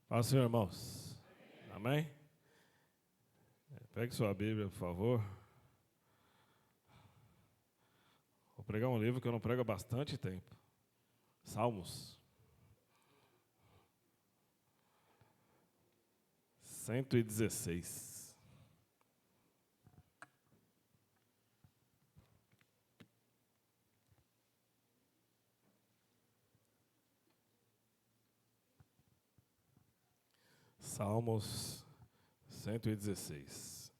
Paz, Senhor, irmãos. Amém? Pegue sua Bíblia, por favor. Vou pregar um livro que eu não prego há bastante tempo. Salmos. 116. Salmos 116.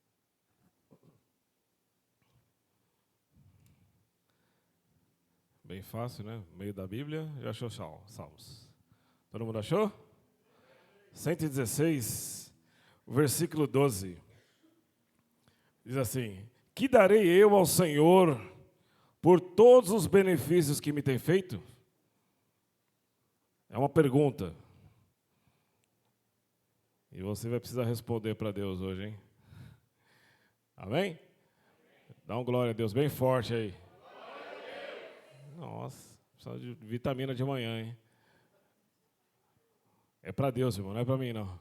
Bem fácil, né? No meio da Bíblia, já achou Salmos. Todo mundo achou? 116, versículo 12. Diz assim: Que darei eu ao Senhor por todos os benefícios que me tem feito? É uma pergunta. E você vai precisar responder para Deus hoje, hein? Amém? Dá um glória a Deus bem forte aí. Nossa, precisa de vitamina de manhã, hein? É para Deus, irmão, não é para mim, não.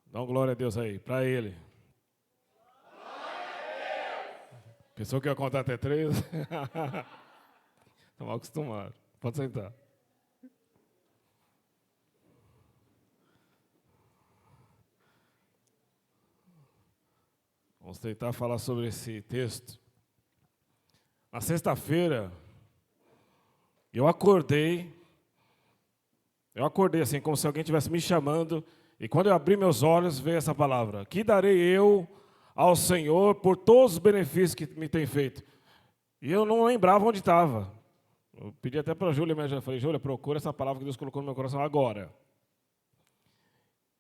Dá um glória a Deus aí, para Ele. Pensou que ia contar até 3? Estou mal acostumado. Pode sentar. Vamos tentar falar sobre esse texto. Na sexta-feira, eu acordei assim, como se alguém estivesse me chamando, e quando eu abri meus olhos, veio essa palavra: Que darei eu ao Senhor por todos os benefícios que me tem feito? E eu não lembrava onde estava. Eu pedi até para a Júlia, mas já falei: Júlia, procura essa palavra que Deus colocou no meu coração agora.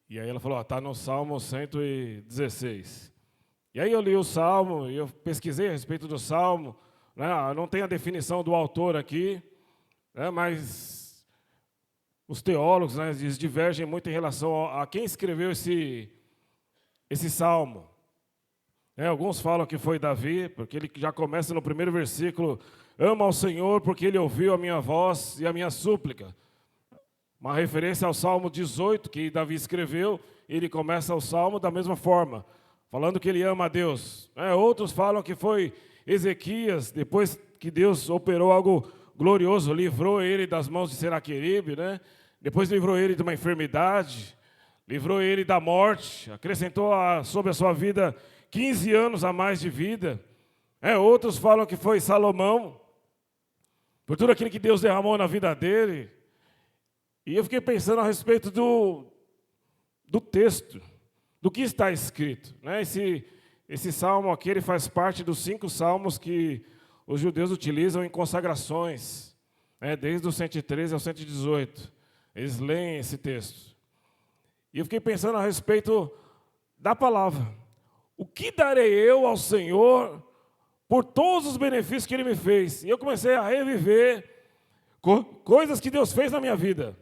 E aí ela falou: está no Salmo 116. E aí eu li o Salmo, e eu pesquisei a respeito do Salmo, né? Não tem a definição do autor aqui, né? Mas os teólogos, né, eles divergem muito em relação a quem escreveu esse Salmo. Alguns falam que foi Davi, porque ele já começa no primeiro versículo: Ama ao Senhor porque Ele ouviu a minha voz e a minha súplica. Uma referência ao Salmo 18, que Davi escreveu, ele começa o Salmo da mesma forma, falando que ele ama a Deus. Outros falam que foi Ezequias, depois que Deus operou algo glorioso, livrou ele das mãos de Senaqueribe, né? Depois livrou ele de uma enfermidade, livrou ele da morte, acrescentou sobre a sua vida 15 anos a mais de vida. Outros falam que foi Salomão, por tudo aquilo que Deus derramou na vida dele. E eu fiquei pensando a respeito do texto, do que está escrito, né? Esse salmo aqui, ele faz parte dos 5 salmos que os judeus utilizam em consagrações, desde o 113 ao 118. Eles leem esse texto. E eu fiquei pensando a respeito da palavra. O que darei eu ao Senhor por todos os benefícios que Ele me fez? E eu comecei a reviver coisas que Deus fez na minha vida.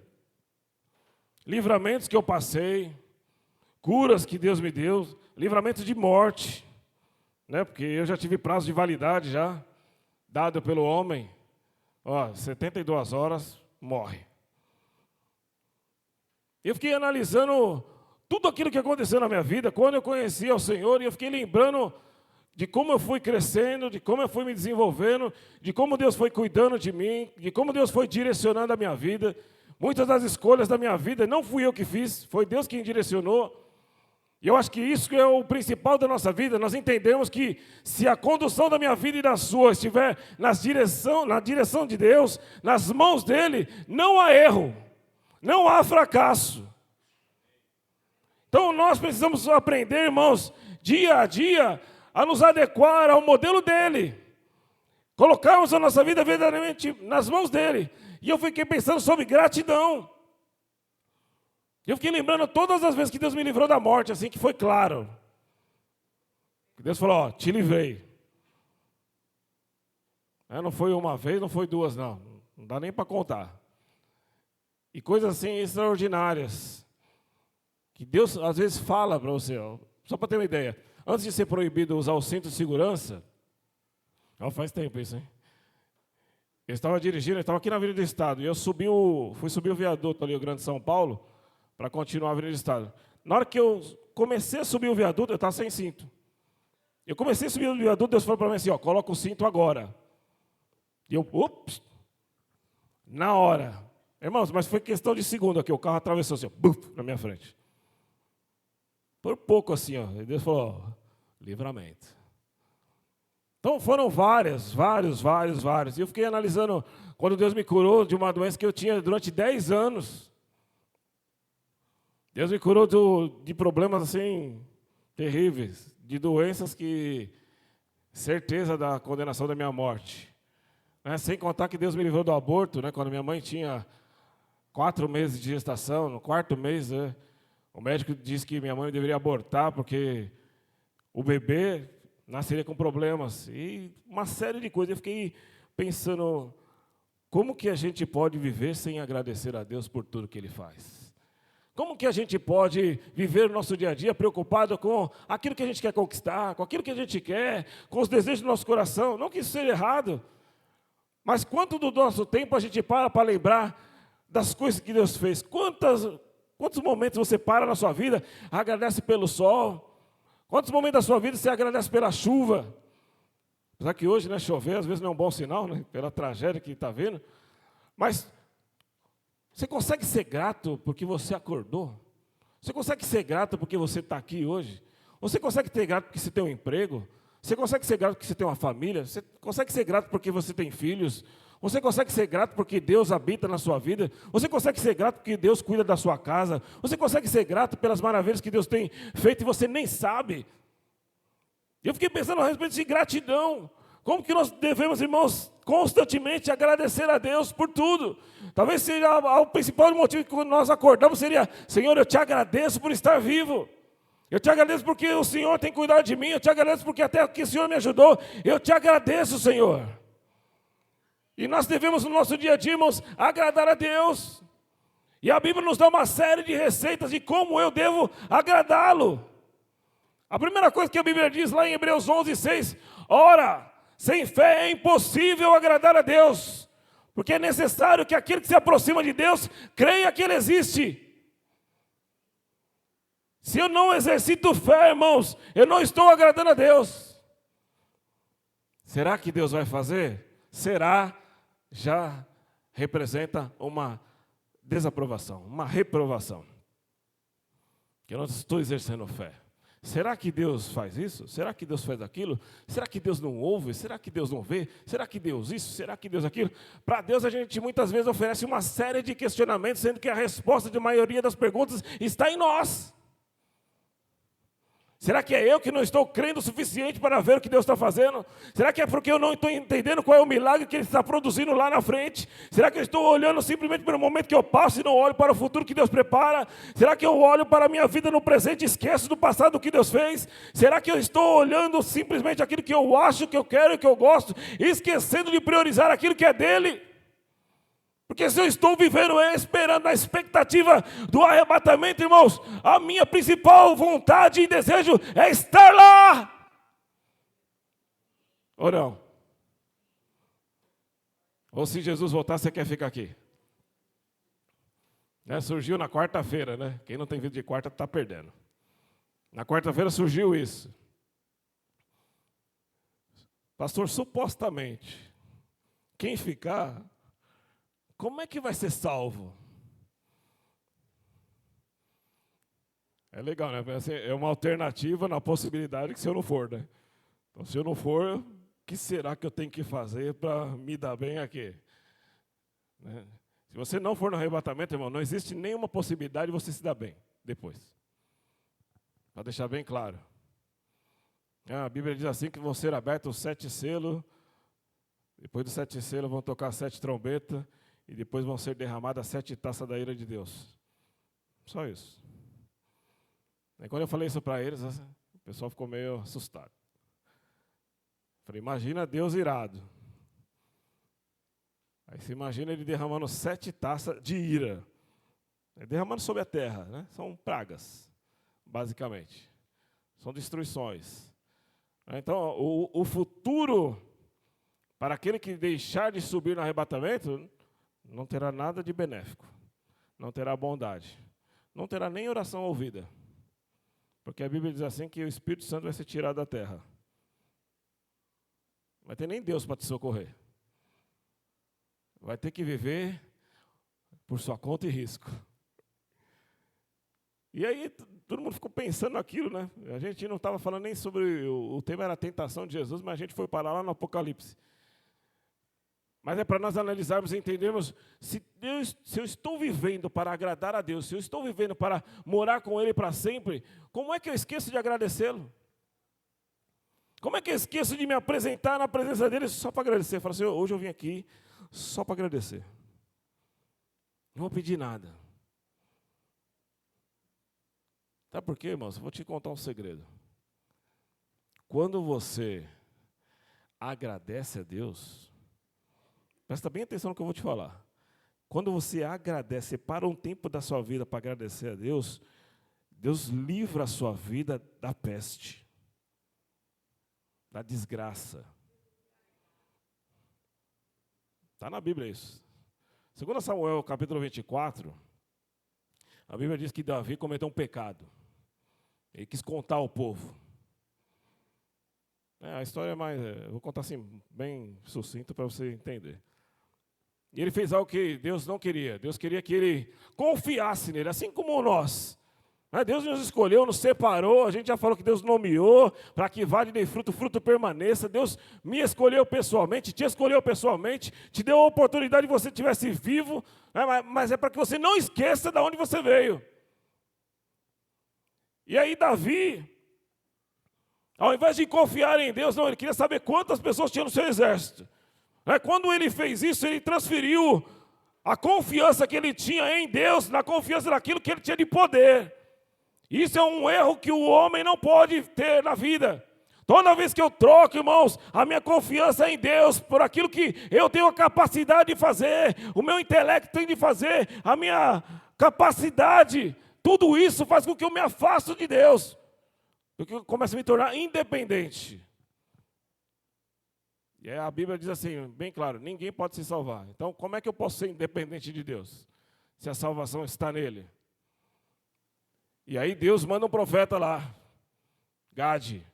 Livramentos que eu passei, curas que Deus me deu, livramentos de morte, né? Porque eu já tive prazo de validade já, dado pelo homem. 72 horas, morre. Eu fiquei analisando tudo aquilo que aconteceu na minha vida, quando eu conheci o Senhor, e eu fiquei lembrando de como eu fui crescendo, de como eu fui me desenvolvendo, de como Deus foi cuidando de mim, de como Deus foi direcionando a minha vida. Muitas das escolhas da minha vida não fui eu que fiz, foi Deus quem direcionou. E eu acho que isso é o principal da nossa vida. Nós entendemos que se a condução da minha vida e da sua estiver na direção de Deus, nas mãos dEle, não há erro, não há fracasso. Então nós precisamos aprender, irmãos, dia a dia, a nos adequar ao modelo dEle. Colocarmos a nossa vida verdadeiramente nas mãos dEle. E eu fiquei pensando sobre gratidão. Eu fiquei lembrando todas as vezes que Deus me livrou da morte, assim, que foi claro. Deus falou: te livrei. Não foi uma vez, não foi duas, não. Não dá nem para contar. E coisas assim extraordinárias. Que Deus às vezes fala para você, só para ter uma ideia. Antes de ser proibido usar o cinto de segurança, faz tempo isso, hein? Eu estava dirigindo, eu estava aqui na Avenida do Estado, e eu fui subir o viaduto ali, o Grande São Paulo, para continuar a Avenida do Estado. Na hora que eu comecei a subir o viaduto, eu estava sem cinto. Eu comecei a subir o viaduto, Deus falou para mim assim, ó, coloca o cinto agora. E eu, ups, na hora. Irmãos, mas foi questão de segundo aqui, o carro atravessou assim, ó, buf, na minha frente. Por pouco assim, ó, e Deus falou, ó, livramento. Então foram vários. E eu fiquei analisando, quando Deus me curou de uma doença que eu tinha durante 10 anos. Deus me curou de problemas assim, terríveis, de doenças que, certeza da condenação da minha morte. Sem contar que Deus me livrou do aborto, quando minha mãe tinha 4 meses de gestação, no 4º mês, o médico disse que minha mãe deveria abortar, porque o bebê nasceria com problemas. E uma série de coisas. Eu fiquei pensando, como que a gente pode viver sem agradecer a Deus por tudo que Ele faz? Como que a gente pode viver o nosso dia a dia preocupado com aquilo que a gente quer conquistar, com aquilo que a gente quer, com os desejos do nosso coração? Não que isso seja errado, mas quanto do nosso tempo a gente para lembrar das coisas que Deus fez? Quantos momentos você para na sua vida, agradece pelo sol? Quantos momentos da sua vida você agradece pela chuva? Apesar que hoje, chover às vezes não é um bom sinal, pela tragédia que está vendo. Mas você consegue ser grato porque você acordou? Você consegue ser grato porque você está aqui hoje? Você consegue ser grato porque você tem um emprego? Você consegue ser grato porque você tem uma família? Você consegue ser grato porque você tem filhos? Você consegue ser grato porque Deus habita na sua vida? Você consegue ser grato porque Deus cuida da sua casa? Você consegue ser grato pelas maravilhas que Deus tem feito e você nem sabe? Eu fiquei pensando a respeito de gratidão. Como que nós devemos, irmãos, constantemente agradecer a Deus por tudo? Talvez seja o principal motivo que quando nós acordamos seria: Senhor, eu te agradeço por estar vivo. Eu te agradeço porque o Senhor tem cuidado de mim. Eu te agradeço porque até que o Senhor me ajudou. Eu te agradeço, Senhor. E nós devemos, no nosso dia a dia, irmãos, agradar a Deus. E a Bíblia nos dá uma série de receitas de como eu devo agradá-lo. A primeira coisa que a Bíblia diz lá em Hebreus 11:6, ora, sem fé é impossível agradar a Deus, porque é necessário que aquele que se aproxima de Deus creia que Ele existe. Se eu não exercito fé, irmãos, eu não estou agradando a Deus. Será que Deus vai fazer? Será? Já representa uma desaprovação, uma reprovação. Que eu não estou exercendo fé. Será que Deus faz isso? Será que Deus faz aquilo? Será que Deus não ouve? Será que Deus não vê? Será que Deus isso? Será que Deus aquilo? Para Deus a gente muitas vezes oferece uma série de questionamentos, sendo que a resposta de maioria das perguntas está em nós. Será que é eu que não estou crendo o suficiente para ver o que Deus está fazendo? Será que é porque eu não estou entendendo qual é o milagre que Ele está produzindo lá na frente? Será que eu estou olhando simplesmente pelo momento que eu passo e não olho para o futuro que Deus prepara? Será que eu olho para a minha vida no presente e esqueço do passado do que Deus fez? Será que eu estou olhando simplesmente aquilo que eu acho, que eu quero e que eu gosto, esquecendo de priorizar aquilo que é dEle? Porque se eu estou vivendo esperando a expectativa do arrebatamento, irmãos, a minha principal vontade e desejo é estar lá. Ou não? Ou se Jesus voltar, você quer ficar aqui? Surgiu na quarta-feira, Quem não tem vida de quarta está perdendo. Na quarta-feira surgiu isso. Pastor, supostamente, quem ficar, como é que vai ser salvo? É legal, É uma alternativa na possibilidade que se eu não for, Então, se eu não for, o que será que eu tenho que fazer para me dar bem aqui? Se você não for no arrebatamento, irmão, não existe nenhuma possibilidade de você se dar bem depois. Para deixar bem claro. A Bíblia diz assim que vão ser abertos os 7 selos, depois dos 7 selos vão tocar 7 trombetas, e depois vão ser derramadas 7 taças da ira de Deus. Só isso. E quando eu falei isso para eles, o pessoal ficou meio assustado. Falei, imagina Deus irado. Aí você imagina Ele derramando 7 taças de ira. Derramando sobre a terra, São pragas, basicamente. São destruições. Então, o futuro, para aquele que deixar de subir no arrebatamento, não terá nada de benéfico, não terá bondade, não terá nem oração ouvida. Porque a Bíblia diz assim que o Espírito Santo vai ser tirado da terra. Não vai ter nem Deus para te socorrer. Vai ter que viver por sua conta e risco. E aí todo mundo ficou pensando naquilo, né? A gente não estava falando nem sobre, o tema era a tentação de Jesus, mas a gente foi parar lá no Apocalipse. Mas é para nós analisarmos e entendermos se eu estou vivendo para agradar a Deus, se eu estou vivendo para morar com Ele para sempre, como é que eu esqueço de agradecê-lo? Como é que eu esqueço de me apresentar na presença dEle só para agradecer? Falo assim, hoje eu vim aqui só para agradecer. Não vou pedir nada. Sabe por quê, irmãos? Eu vou te contar um segredo. Quando você agradece a Deus, presta bem atenção no que eu vou te falar. Quando você agradece, para um tempo da sua vida para agradecer a Deus, Deus livra a sua vida da peste, da desgraça. Está na Bíblia isso. 2 Samuel, capítulo 24, a Bíblia diz que Davi cometeu um pecado. Ele quis contar ao povo. A história é mais, eu vou contar assim, bem sucinto para você entender. E ele fez algo que Deus não queria. Deus queria que ele confiasse nele, assim como nós. Deus nos escolheu, nos separou, a gente já falou que Deus nomeou, para que vá de dê fruto, fruto permaneça. Deus me escolheu pessoalmente, te escolheu pessoalmente, te deu a oportunidade de você estivesse vivo, mas é para que você não esqueça de onde você veio. E aí Davi, ao invés de confiar em Deus, não, ele queria saber quantas pessoas tinha no seu exército. Quando ele fez isso, ele transferiu a confiança que ele tinha em Deus, na confiança naquilo que ele tinha de poder. Isso é um erro que o homem não pode ter na vida. Toda vez que eu troco, irmãos, a minha confiança em Deus, por aquilo que eu tenho a capacidade de fazer, o meu intelecto tem de fazer, a minha capacidade, tudo isso faz com que eu me afaste de Deus, porque eu começo a me tornar independente. E aí a Bíblia diz assim, bem claro, ninguém pode se salvar. Então, como é que eu posso ser independente de Deus, se a salvação está nele? E aí Deus manda um profeta lá, Gade,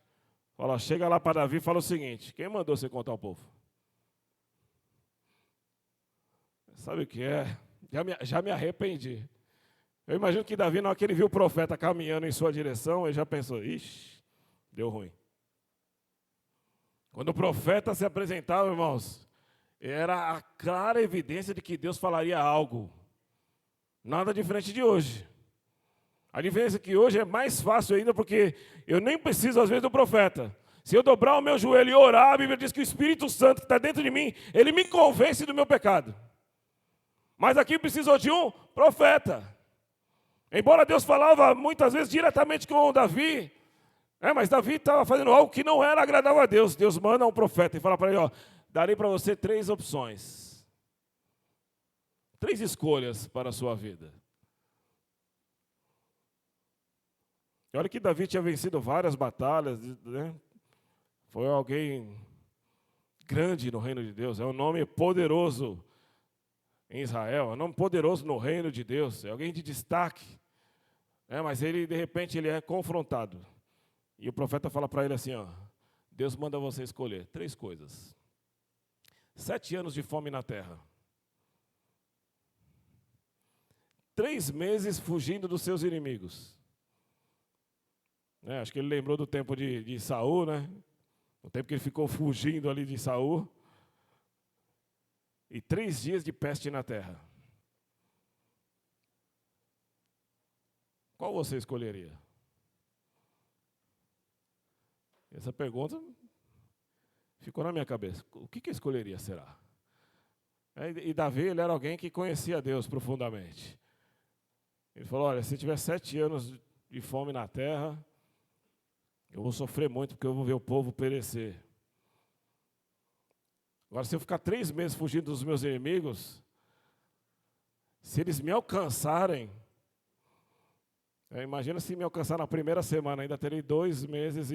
fala, chega lá para Davi e fala o seguinte, quem mandou você contar ao povo? Sabe o que é? Já me arrependi. Eu imagino que Davi, na hora que ele viu o profeta caminhando em sua direção, ele já pensou, ixi, deu ruim. Quando o profeta se apresentava, irmãos, era a clara evidência de que Deus falaria algo. Nada diferente de hoje. A diferença é que hoje é mais fácil ainda, porque eu nem preciso, às vezes, do profeta. Se eu dobrar o meu joelho e orar, a Bíblia diz que o Espírito Santo que está dentro de mim, ele me convence do meu pecado. Mas aqui precisou de um profeta. Embora Deus falava muitas vezes diretamente com o Davi, mas Davi estava fazendo algo que não era agradável a Deus. Deus manda um profeta e fala para ele, darei para você 3 opções. 3 escolhas para a sua vida. E olha que Davi tinha vencido várias batalhas, né? Foi alguém grande no reino de Deus, é um nome poderoso em Israel, é um nome poderoso no reino de Deus, é alguém de destaque. Mas ele, de repente, ele é confrontado. E o profeta fala para ele assim, Deus manda você escolher 3 coisas. 7 anos de fome na terra. 3 meses fugindo dos seus inimigos. Acho que ele lembrou do tempo de Saul, né? O tempo que ele ficou fugindo ali de Saul. E 3 dias de peste na terra. Qual você escolheria? Essa pergunta ficou na minha cabeça. O que eu escolheria, será? E Davi, ele era alguém que conhecia Deus profundamente. Ele falou, olha, se tiver 7 anos de fome na terra, eu vou sofrer muito, porque eu vou ver o povo perecer. Agora, se eu ficar 3 meses fugindo dos meus inimigos, se eles me alcançarem, imagina se me alcançar na primeira semana, ainda terei 2 meses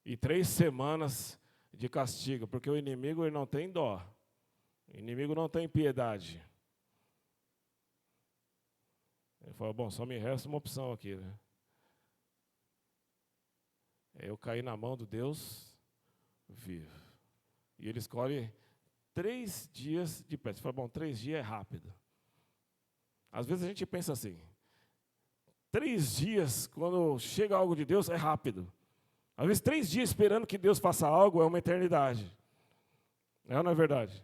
e 3 semanas de castigo, porque o inimigo ele não tem dó, o inimigo não tem piedade. Ele falou, bom, só me resta uma opção aqui, né? Eu caí na mão do Deus vivo. E ele escolhe 3 dias de pé. Você fala, bom, 3 dias é rápido. Às vezes a gente pensa assim, 3 dias, quando chega algo de Deus, é rápido. Às vezes 3 dias esperando que Deus faça algo é uma eternidade. É ou não é verdade?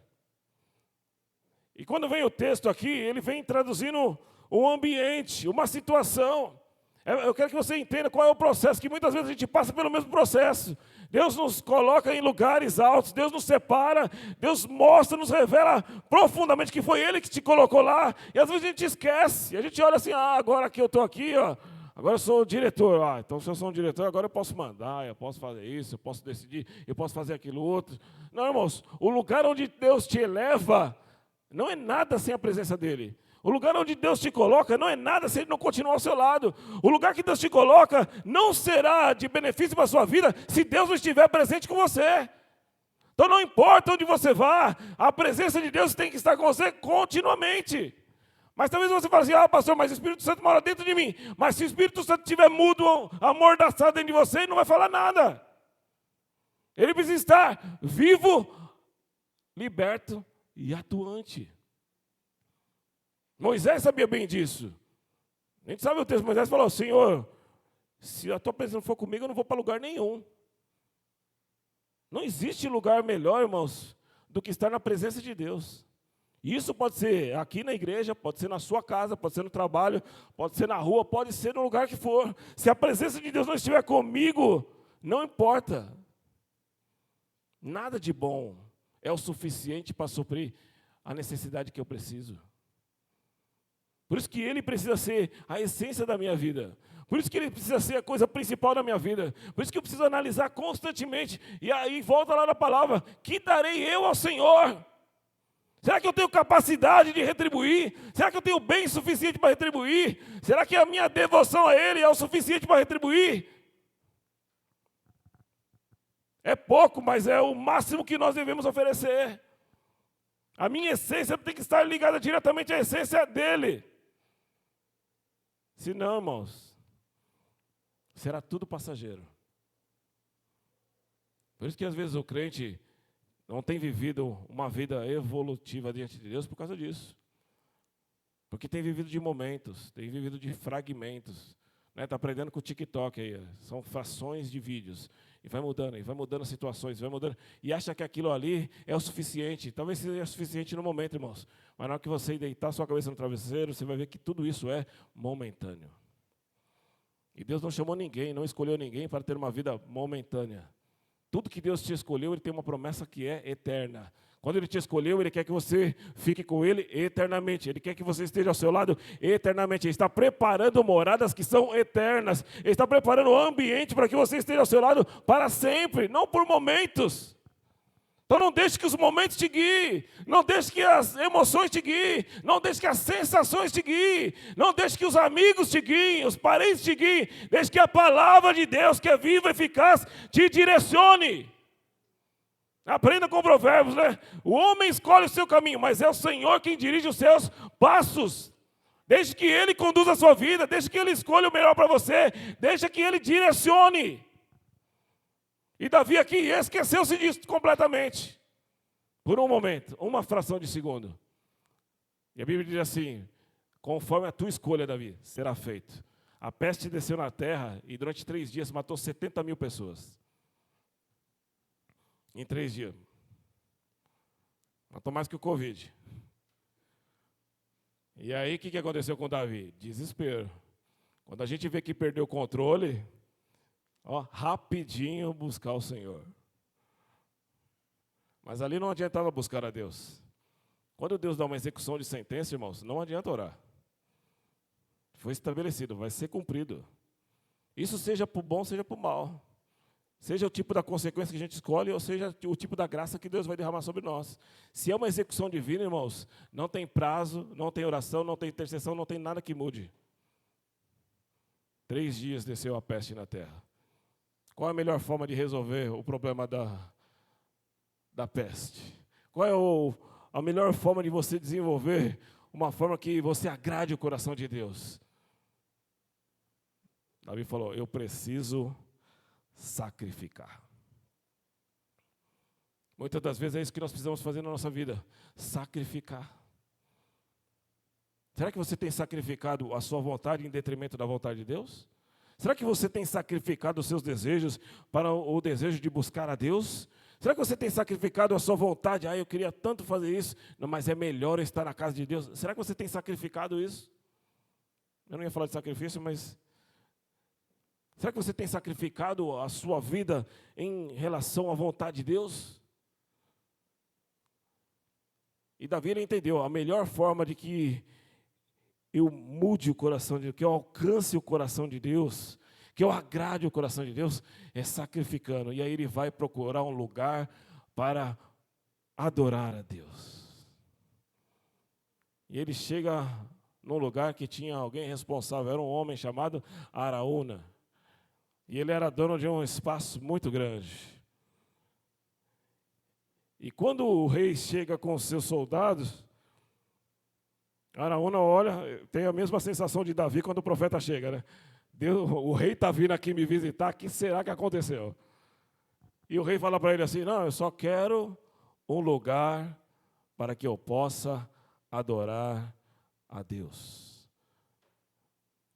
E quando vem o texto aqui, ele vem traduzindo um ambiente, uma situação. Eu quero que você entenda qual é o processo, que muitas vezes a gente passa pelo mesmo processo. Deus nos coloca em lugares altos, Deus nos separa, Deus mostra, nos revela profundamente que foi Ele que te colocou lá. E às vezes a gente esquece, a gente olha assim, agora que eu estou aqui, agora eu sou o diretor. Então se eu sou um diretor, agora eu posso mandar, eu posso fazer isso, eu posso decidir, eu posso fazer aquilo outro. Não, irmãos, o lugar onde Deus te eleva não é nada sem a presença dEle. O lugar onde Deus te coloca não é nada se Ele não continuar ao seu lado. O lugar que Deus te coloca não será de benefício para a sua vida se Deus não estiver presente com você. Então não importa onde você vá, a presença de Deus tem que estar com você continuamente. Mas talvez você fale assim, pastor, mas o Espírito Santo mora dentro de mim. Mas se o Espírito Santo estiver mudo, amordaçado dentro de você, ele não vai falar nada. Ele precisa estar vivo, liberto e atuante. Moisés sabia bem disso. A gente sabe o texto, Moisés falou, Senhor, se a tua presença não for comigo, eu não vou para lugar nenhum. Não existe lugar melhor, irmãos, do que estar na presença de Deus. Isso pode ser aqui na igreja, pode ser na sua casa, pode ser no trabalho, pode ser na rua, pode ser no lugar que for. Se a presença de Deus não estiver comigo, não importa. Nada de bom é o suficiente para suprir a necessidade que eu preciso. Por isso que Ele precisa ser a essência da minha vida. Por isso que Ele precisa ser a coisa principal da minha vida. Por isso que eu preciso analisar constantemente. E aí volta lá na palavra, que darei eu ao Senhor? Será que eu tenho capacidade de retribuir? Será que eu tenho bem suficiente para retribuir? Será que a minha devoção a Ele é o suficiente para retribuir? É pouco, mas é o máximo que nós devemos oferecer. A minha essência tem que estar ligada diretamente à essência dEle. Se não, irmãos, será tudo passageiro. Por isso que às vezes o crente não tem vivido uma vida evolutiva diante de Deus por causa disso. Porque tem vivido de momentos, tem vivido de fragmentos. Está aprendendo com o TikTok aí, são frações de vídeos. E vai mudando as situações, vai mudando. E acha que aquilo ali é o suficiente. Talvez seja suficiente no momento, irmãos. Mas na hora que você deitar sua cabeça no travesseiro, você vai ver que tudo isso é momentâneo. E Deus não chamou ninguém, não escolheu ninguém para ter uma vida momentânea. Tudo que Deus te escolheu, Ele tem uma promessa que é eterna. Quando Ele te escolheu, Ele quer que você fique com Ele eternamente. Ele quer que você esteja ao seu lado eternamente. Ele está preparando moradas que são eternas. Ele está preparando o ambiente para que você esteja ao seu lado para sempre, não por momentos. Então não deixe que os momentos te guiem. Não deixe que as emoções te guiem. Não deixe que as sensações te guiem. Não deixe que os amigos te guiem, os parentes te guiem. Deixe que a palavra de Deus, que é viva e eficaz, te direcione. Aprenda com Provérbios, né? O homem escolhe o seu caminho, mas é o Senhor quem dirige os seus passos. Deixe que Ele conduza a sua vida, deixe que Ele escolha o melhor para você, deixe que Ele direcione. E Davi aqui esqueceu-se disso completamente. Por um momento, uma fração de segundo. E a Bíblia diz assim, conforme a tua escolha, Davi, será feito. A peste desceu na terra e durante 3 dias matou 70 mil pessoas. Em 3 dias. Matou mais que o Covid. E aí, o que aconteceu com Davi? Desespero. Quando a gente vê que perdeu o controle, rapidinho buscar o Senhor. Mas ali não adiantava buscar a Deus. Quando Deus dá uma execução de sentença, irmãos, não adianta orar. Foi estabelecido, vai ser cumprido. Isso seja para o bom, seja para o mal. Seja o tipo da consequência que a gente escolhe, ou seja o tipo da graça que Deus vai derramar sobre nós. Se é uma execução divina, irmãos, não tem prazo, não tem oração, não tem intercessão, não tem nada que mude. 3 dias desceu a peste na terra. Qual é a melhor forma de resolver o problema da peste? Qual é a melhor forma de você desenvolver uma forma que você agrade o coração de Deus? Davi falou, eu preciso sacrificar. Muitas das vezes é isso que nós precisamos fazer na nossa vida, sacrificar. Será que você tem sacrificado a sua vontade em detrimento da vontade de Deus? Será que você tem sacrificado os seus desejos para o desejo de buscar a Deus? Será que você tem sacrificado a sua vontade? Eu queria tanto fazer isso, não, mas é melhor estar na casa de Deus. Será que você tem sacrificado isso? Eu não ia falar de sacrifício, mas será que você tem sacrificado a sua vida em relação à vontade de Deus? E Davi, ele entendeu, a melhor forma de que eu mude o coração de Deus, que eu alcance o coração de Deus, que eu agrade o coração de Deus, é sacrificando. E aí ele vai procurar um lugar para adorar a Deus. E ele chega num lugar que tinha alguém responsável, era um homem chamado Araúna. E ele era dono de um espaço muito grande. E quando o rei chega com os seus soldados, Araúna olha, tem a mesma sensação de Davi quando o profeta chega, né? Deus, o rei está vindo aqui me visitar, o que será que aconteceu? E o rei fala para ele assim, não, eu só quero um lugar para que eu possa adorar a Deus.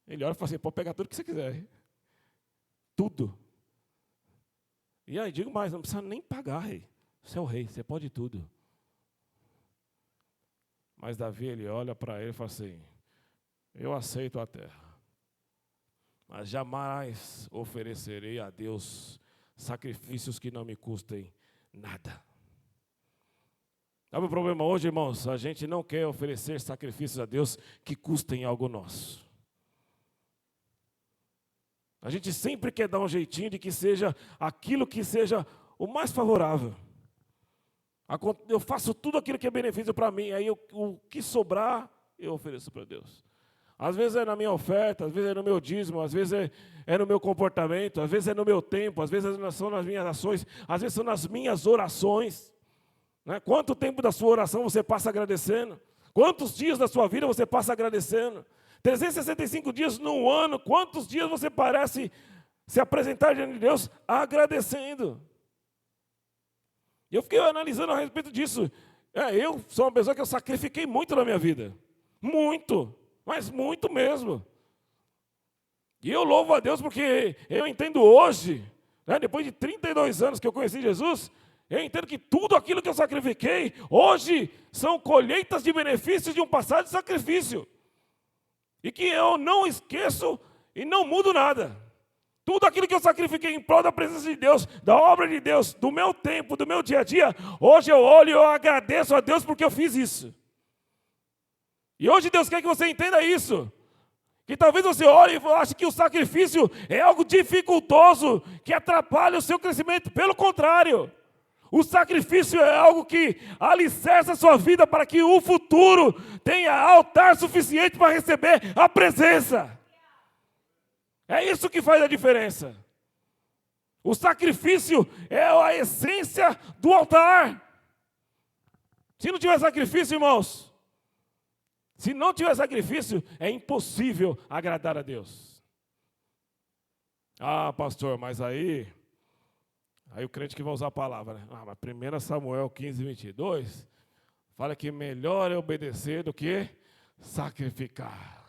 Ele olha e fala assim, pode pegar tudo que você quiser. Tudo. E aí, digo mais, não precisa nem pagar, rei. Você é o rei, você pode tudo. Mas Davi, ele olha para ele e fala assim, eu aceito a terra, mas jamais oferecerei a Deus sacrifícios que não me custem nada. Sabe o problema hoje, irmãos? A gente não quer oferecer sacrifícios a Deus que custem algo nosso. A gente sempre quer dar um jeitinho de que seja aquilo que seja o mais favorável. Eu faço tudo aquilo que é benefício para mim, aí o que sobrar, eu ofereço para Deus. Às vezes é na minha oferta, às vezes é no meu dízimo, às vezes é no meu comportamento, às vezes é no meu tempo, às vezes são nas minhas ações, às vezes são nas minhas orações. Né? Quanto tempo da sua oração você passa agradecendo? Quantos dias da sua vida você passa agradecendo? 365 dias no ano, quantos dias você parece se apresentar diante de Deus agradecendo? E eu fiquei analisando a respeito disso. Eu sou uma pessoa que eu sacrifiquei muito na minha vida. Muito, mas muito mesmo. E eu louvo a Deus porque eu entendo hoje, né, depois de 32 anos que eu conheci Jesus, eu entendo que tudo aquilo que eu sacrifiquei, hoje são colheitas de benefícios de um passado de sacrifício. E que eu não esqueço e não mudo nada. Tudo aquilo que eu sacrifiquei em prol da presença de Deus, da obra de Deus, do meu tempo, do meu dia a dia, hoje eu olho e eu agradeço a Deus porque eu fiz isso. E hoje Deus quer que você entenda isso. Que talvez você olhe e ache que o sacrifício é algo dificultoso, que atrapalha o seu crescimento. Pelo contrário, o sacrifício é algo que alicerça a sua vida para que o futuro tenha altar suficiente para receber a presença. É isso que faz a diferença. O sacrifício é a essência do altar. Se não tiver sacrifício, irmãos, se não tiver sacrifício, é impossível agradar a Deus. Ah, pastor, mas aí o crente que vai usar a palavra, né? Mas 1 Samuel 15, 22, fala que melhor é obedecer do que sacrificar.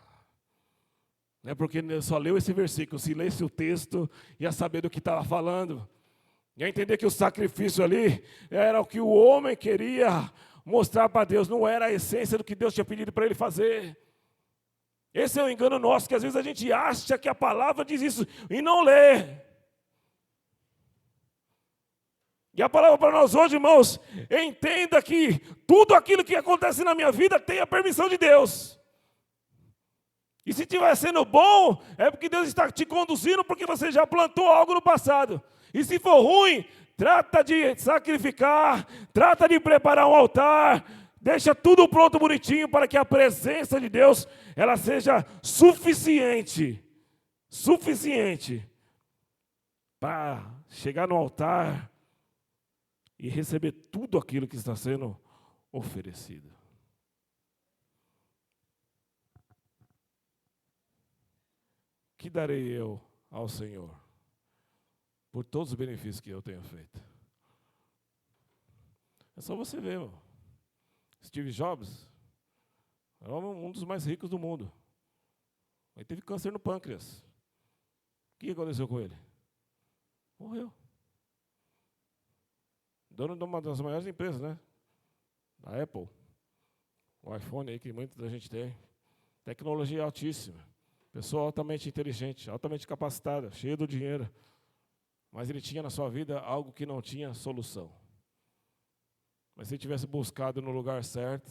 Não é porque só leu esse versículo, se lesse o texto, ia saber do que estava falando. Ia entender que o sacrifício ali era o que o homem queria mostrar para Deus, não era a essência do que Deus tinha pedido para ele fazer. Esse é o engano nosso, que às vezes a gente acha que a palavra diz isso e não lê. E a palavra para nós hoje, irmãos, entenda que tudo aquilo que acontece na minha vida tem a permissão de Deus. E se estiver sendo bom, é porque Deus está te conduzindo, porque você já plantou algo no passado. E se for ruim, trata de sacrificar, trata de preparar um altar, deixa tudo pronto, bonitinho, para que a presença de Deus, ela seja suficiente para chegar no altar e receber tudo aquilo que está sendo oferecido. Que darei eu ao Senhor por todos os benefícios que eu tenho feito. É só você ver, irmão. Steve Jobs era um dos mais ricos do mundo. Ele teve câncer no pâncreas. O que aconteceu com ele? Morreu. Dono de uma das maiores empresas, né? A Apple. O iPhone aí que muita gente tem. Tecnologia altíssima. Pessoa altamente inteligente, altamente capacitada, cheia do dinheiro. Mas ele tinha na sua vida algo que não tinha solução. Mas se ele tivesse buscado no lugar certo,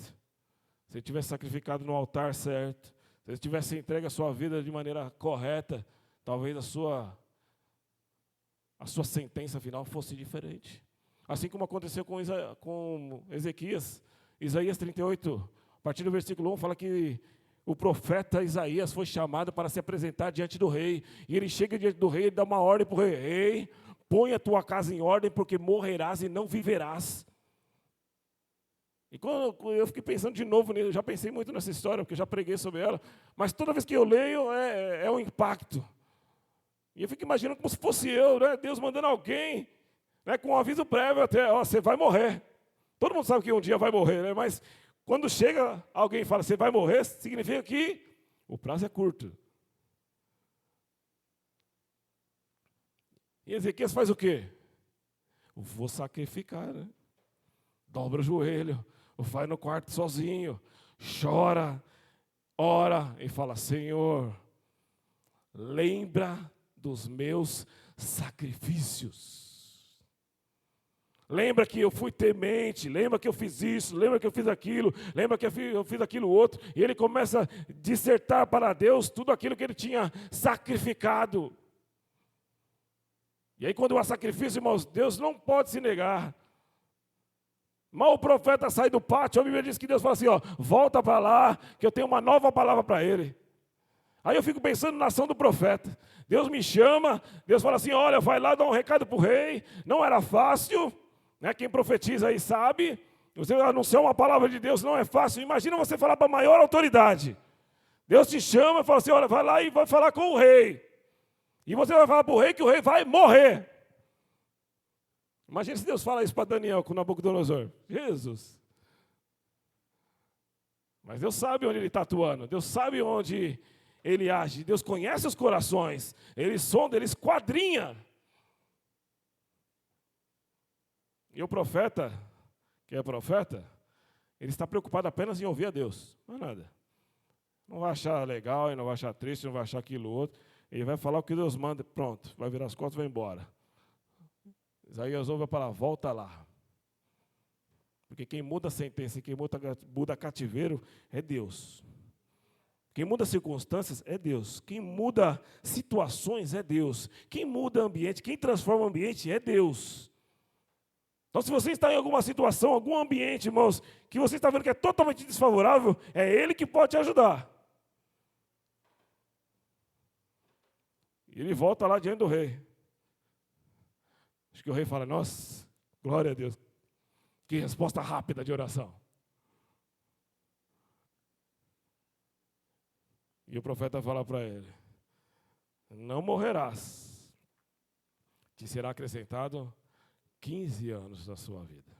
se ele tivesse sacrificado no altar certo, se ele tivesse entregue a sua vida de maneira correta, talvez a sua sentença final fosse diferente. Assim como aconteceu com Ezequias. Isaías 38, a partir do versículo 1, fala que o profeta Isaías foi chamado para se apresentar diante do rei. E ele chega diante do rei e dá uma ordem para o rei. Rei, põe a tua casa em ordem, porque morrerás e não viverás. E quando eu fiquei pensando de novo, eu já pensei muito nessa história, porque eu já preguei sobre ela, mas toda vez que eu leio é um impacto. E eu fico imaginando como se fosse eu, né? Deus mandando alguém, né, com um aviso prévio até, ó, você vai morrer. Todo mundo sabe que um dia vai morrer, né? Mas quando chega alguém e fala, você vai morrer, significa que o prazo é curto. E Ezequias faz o quê? Eu vou sacrificar, né? Dobra o joelho, vai no quarto sozinho, chora, ora e fala, Senhor, lembra dos meus sacrifícios. Lembra que eu fui temente, lembra que eu fiz isso, lembra que eu fiz aquilo, lembra que eu fiz aquilo outro. E ele começa a dissertar para Deus tudo aquilo que ele tinha sacrificado. E aí quando há sacrifício, irmãos, Deus não pode se negar. Mal o profeta sai do pátio, a Bíblia diz que Deus fala assim, ó, volta para lá, que eu tenho uma nova palavra para ele. Aí eu fico pensando na ação do profeta. Deus me chama, Deus fala assim, olha, vai lá dar um recado para o rei. Não era fácil, né? Quem profetiza aí sabe. Você anunciar uma palavra de Deus não é fácil. Imagina você falar para a maior autoridade. Deus te chama e fala assim, olha, vai lá e vai falar com o rei. E você vai falar para o rei que o rei vai morrer. Imagina se Deus fala isso para Daniel com Nabucodonosor. Jesus. Mas Deus sabe onde ele está atuando. Deus sabe onde ele age. Deus conhece os corações. Ele sonda, ele esquadrinha. E o profeta, que é profeta, ele está preocupado apenas em ouvir a Deus. Não é nada. Não vai achar legal, e não vai achar triste, não vai achar aquilo outro. Ele vai falar o que Deus manda, pronto. Vai virar as costas e vai embora. Isaías ouve a palavra, volta lá. Porque quem muda a sentença, quem muda cativeiro é Deus. Quem muda circunstâncias é Deus. Quem muda situações é Deus. Quem muda ambiente, quem transforma o ambiente é Deus. Então, se você está em alguma situação, algum ambiente, irmãos, que você está vendo que é totalmente desfavorável, é Ele que pode te ajudar. E ele volta lá diante do rei. Acho que o rei fala, nossa, glória a Deus. Que resposta rápida de oração. E o profeta fala para ele, não morrerás. Te será acrescentado 15 anos da sua vida.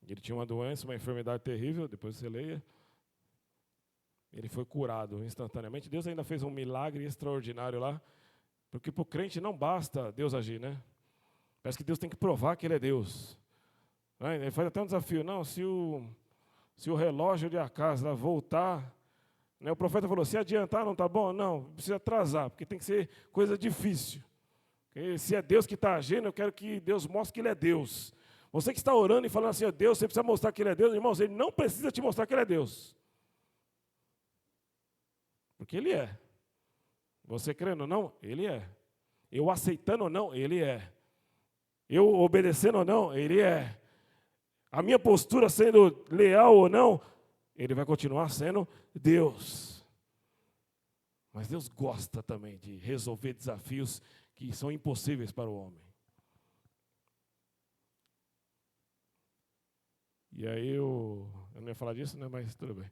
Ele tinha uma doença, uma enfermidade terrível, depois você leia. Ele foi curado instantaneamente. Deus ainda fez um milagre extraordinário lá, porque para o crente não basta Deus agir, né? Parece que Deus tem que provar que Ele é Deus. Ele faz até um desafio. Não, se o relógio de casa voltar, né, o profeta falou, se adiantar não está bom? Não, precisa atrasar, porque tem que ser coisa difícil. E se é Deus que está agindo, eu quero que Deus mostre que Ele é Deus. Você que está orando e falando assim, Deus, você precisa mostrar que Ele é Deus, irmãos, Ele não precisa te mostrar que Ele é Deus. Porque Ele é. Você crendo ou não, Ele é. Eu aceitando ou não, Ele é. Eu obedecendo ou não, Ele é. A minha postura sendo leal ou não, Ele vai continuar sendo Deus. Mas Deus gosta também de resolver desafios que são impossíveis para o homem. E aí eu não ia falar disso, né? Mas tudo bem.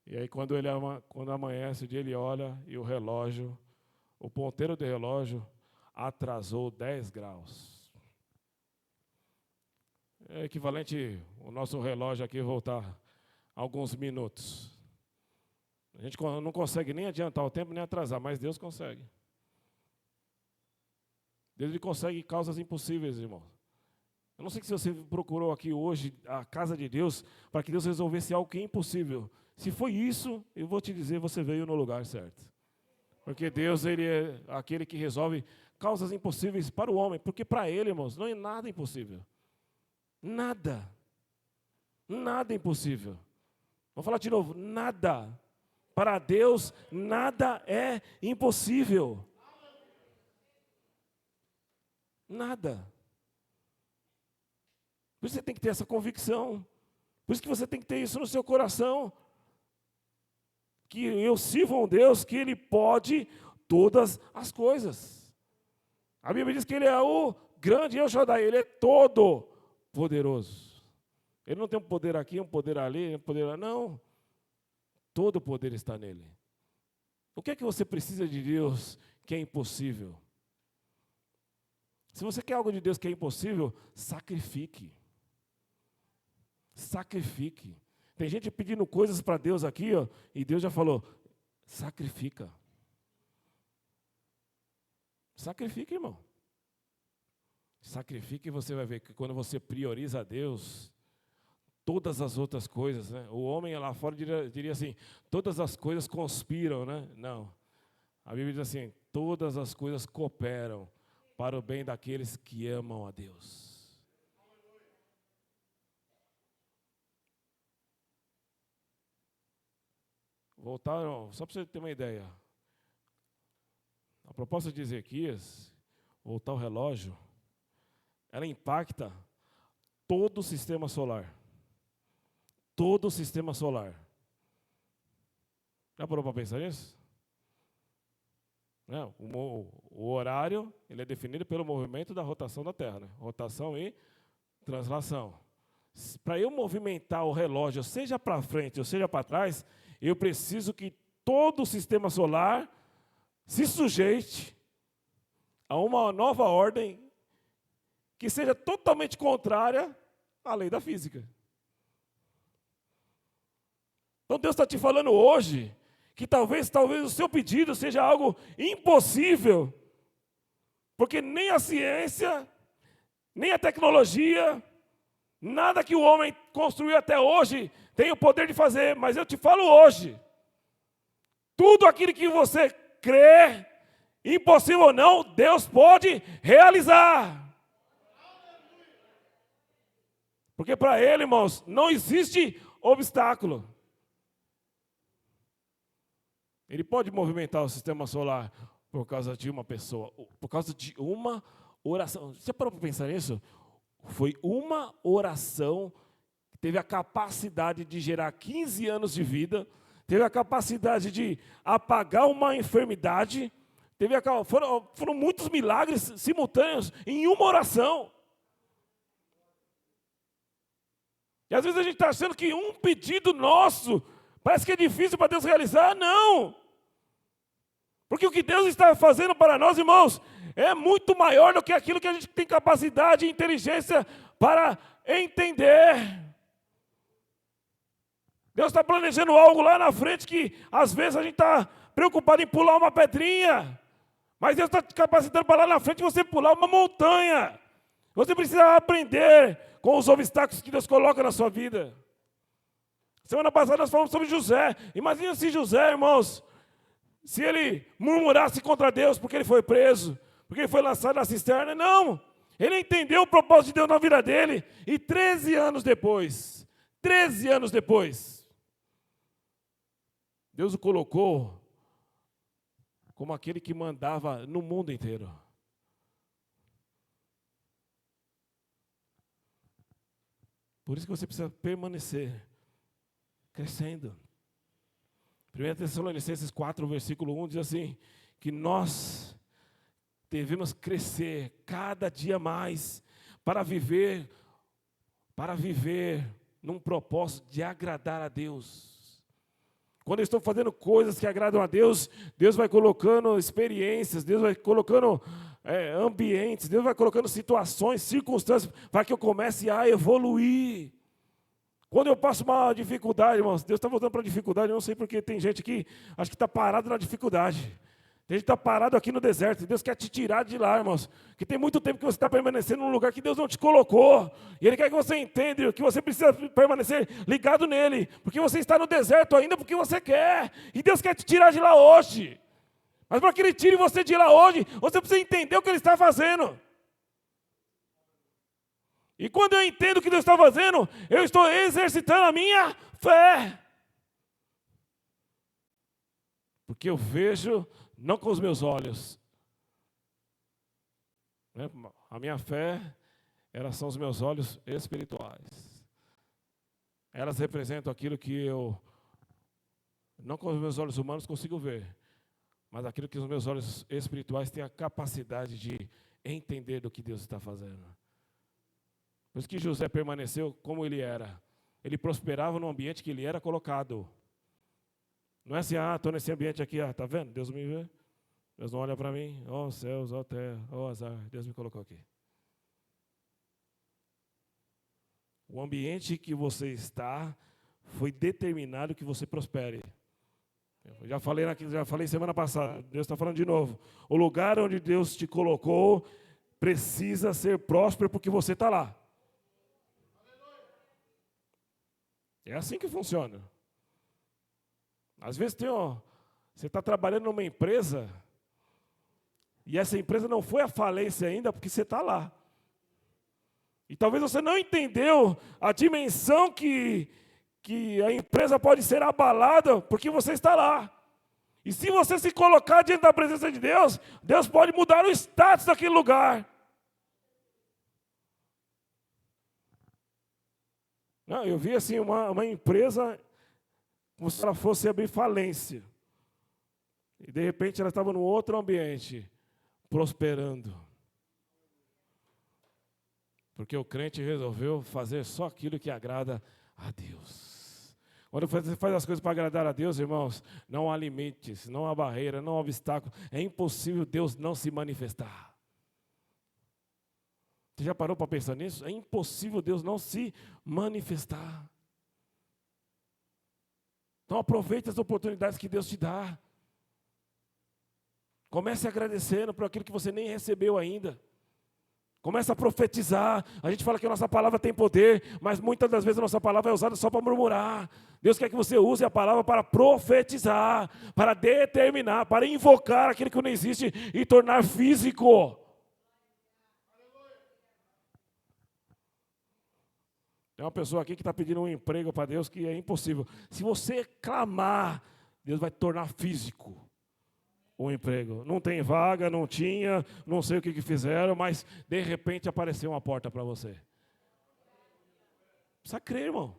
E aí quando amanhece o dia, ele olha e o relógio o ponteiro do relógio atrasou 10 graus. É equivalente o nosso relógio aqui voltar alguns minutos. A gente não consegue nem adiantar o tempo, nem atrasar, mas Deus consegue. Deus ele consegue causas impossíveis, irmão. Eu não sei se você procurou aqui hoje a casa de Deus para que Deus resolvesse algo que é impossível. Se foi isso, eu vou te dizer, você veio no lugar certo. Porque Deus ele é aquele que resolve causas impossíveis para o homem. Porque para Ele, irmãos, não é nada impossível. Nada. Nada é impossível. Vou falar de novo, nada. Para Deus, nada é impossível. Nada. Por isso você tem que ter essa convicção. Por isso que você tem que ter isso no seu coração. Que eu sirvo a um Deus que Ele pode todas as coisas. A Bíblia diz que Ele é o grande El Shaddai, Ele é todo poderoso. Ele não tem um poder aqui, um poder ali, um poder lá, não. Todo o poder está nele. O que é que você precisa de Deus que é impossível? Se você quer algo de Deus que é impossível, sacrifique. Sacrifique. Tem gente pedindo coisas para Deus aqui, ó, e Deus já falou, sacrifica. Sacrifique, irmão. Sacrifique e você vai ver que quando você prioriza a Deus, todas as outras coisas, né? O homem lá fora diria assim, todas as coisas conspiram, né? Não. A Bíblia diz assim, todas as coisas cooperam para o bem daqueles que amam a Deus. Voltaram, só para você ter uma ideia. A proposta de Ezequias, voltar o relógio, ela impacta todo o sistema solar. Todo o sistema solar. Já parou para pensar nisso? Não, o horário ele é definido pelo movimento da rotação da Terra. Né? Rotação e translação. Para eu movimentar o relógio, seja para frente ou seja para trás, eu preciso que todo o sistema solar se sujeite a uma nova ordem que seja totalmente contrária à lei da física. Então Deus está te falando hoje que talvez o seu pedido seja algo impossível, porque nem a ciência, nem a tecnologia, nada que o homem construiu até hoje tem o poder de fazer, mas eu te falo hoje, tudo aquilo que você crê, impossível ou não, Deus pode realizar. Porque para Ele, irmãos, não existe obstáculo. Ele pode movimentar o sistema solar por causa de uma pessoa, por causa de uma oração. Você parou para pensar nisso? Foi uma oração que teve a capacidade de gerar 15 anos de vida, teve a capacidade de apagar uma enfermidade, foram muitos milagres simultâneos em uma oração. E às vezes a gente está achando que um pedido nosso parece que é difícil para Deus realizar. Não! Porque o que Deus está fazendo para nós, irmãos, é muito maior do que aquilo que a gente tem capacidade e inteligência para entender. Deus está planejando algo lá na frente que, às vezes, a gente está preocupado em pular uma pedrinha. Mas Deus está te capacitando para lá na frente você pular uma montanha. Você precisa aprender com os obstáculos que Deus coloca na sua vida. Semana passada nós falamos sobre José. Imagina se José, irmãos, se ele murmurasse contra Deus porque ele foi preso, porque ele foi lançado na cisterna. Não, ele entendeu o propósito de Deus na vida dele. E 13 anos depois, Deus o colocou como aquele que mandava no mundo inteiro. Por isso que você precisa permanecer crescendo. 1 Tessalonicenses 4, versículo 1 diz assim, que nós devemos crescer cada dia mais para viver num propósito de agradar a Deus. Quando eu estou fazendo coisas que agradam a Deus, Deus vai colocando experiências, Deus vai colocando ambientes, Deus vai colocando situações, circunstâncias, para que eu comece a evoluir. Quando eu passo uma dificuldade, irmãos, Deus está voltando para a dificuldade, eu não sei porque tem gente aqui, acho que está parado na dificuldade. Tem gente que está parado aqui no deserto, e Deus quer te tirar de lá, irmãos. Que tem muito tempo que você está permanecendo num lugar que Deus não te colocou. E Ele quer que você entenda que você precisa permanecer ligado nele. Porque você está no deserto ainda porque você quer. E Deus quer te tirar de lá hoje. Mas para que Ele tire você de lá hoje, você precisa entender o que Ele está fazendo. E quando eu entendo o que Deus está fazendo, eu estou exercitando a minha fé. Porque eu vejo não com os meus olhos. A minha fé, elas são os meus olhos espirituais. Elas representam aquilo que eu, não com os meus olhos humanos, consigo ver, mas aquilo que os meus olhos espirituais têm a capacidade de entender do que Deus está fazendo. Por isso que José permaneceu como ele era. Ele prosperava no ambiente que ele era colocado. Não é assim, estou nesse ambiente aqui, está vendo? Deus me vê. Deus não olha para mim. Ó céus, ó terra, ó azar. Deus me colocou aqui. O ambiente que você está foi determinado que você prospere. Eu já falei semana passada. Deus está falando de novo. O lugar onde Deus te colocou precisa ser próspero porque você está lá. É assim que funciona. Às vezes você está trabalhando numa empresa e essa empresa não foi à falência ainda porque você está lá. E talvez você não entendeu a dimensão que a empresa pode ser abalada porque você está lá. E se você se colocar diante da presença de Deus, Deus pode mudar o status daquele lugar. Não, eu vi assim uma empresa como se ela fosse abrir falência. E de repente ela estava num outro ambiente, prosperando. Porque o crente resolveu fazer só aquilo que agrada a Deus. Quando você faz as coisas para agradar a Deus, irmãos, não há limites, não há barreira, não há obstáculo. É impossível Deus não se manifestar. Você já parou para pensar nisso? É impossível Deus não se manifestar. Então aproveite as oportunidades que Deus te dá. Comece agradecendo por aquilo que você nem recebeu ainda. Comece a profetizar. A gente fala que a nossa palavra tem poder, mas muitas das vezes a nossa palavra é usada só para murmurar. Deus quer que você use a palavra para profetizar, para determinar, para invocar aquilo que não existe e tornar físico. Tem uma pessoa aqui que está pedindo um emprego para Deus que é impossível. Se você clamar, Deus vai tornar físico o emprego. Não tem vaga, não tinha, não sei o que fizeram, mas de repente apareceu uma porta para você. Precisa crer, irmão.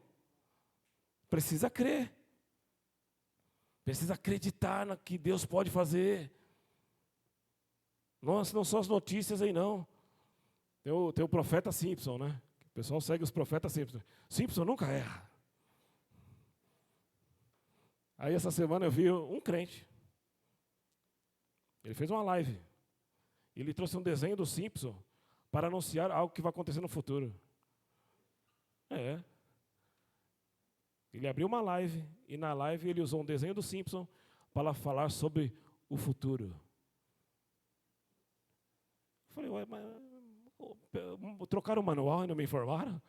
Precisa crer. Precisa acreditar no que Deus pode fazer. Nossa, não são as notícias aí não. Tem o profeta Simpson, né? O pessoal segue os profetas Simpson. Simpson nunca erra. Aí essa semana eu vi um crente. Ele fez uma live. Ele trouxe um desenho do Simpson para anunciar algo que vai acontecer no futuro. Ele abriu uma live e na live ele usou um desenho do Simpson para falar sobre o futuro. Eu falei, ué, mas trocaram o manual e não me informaram?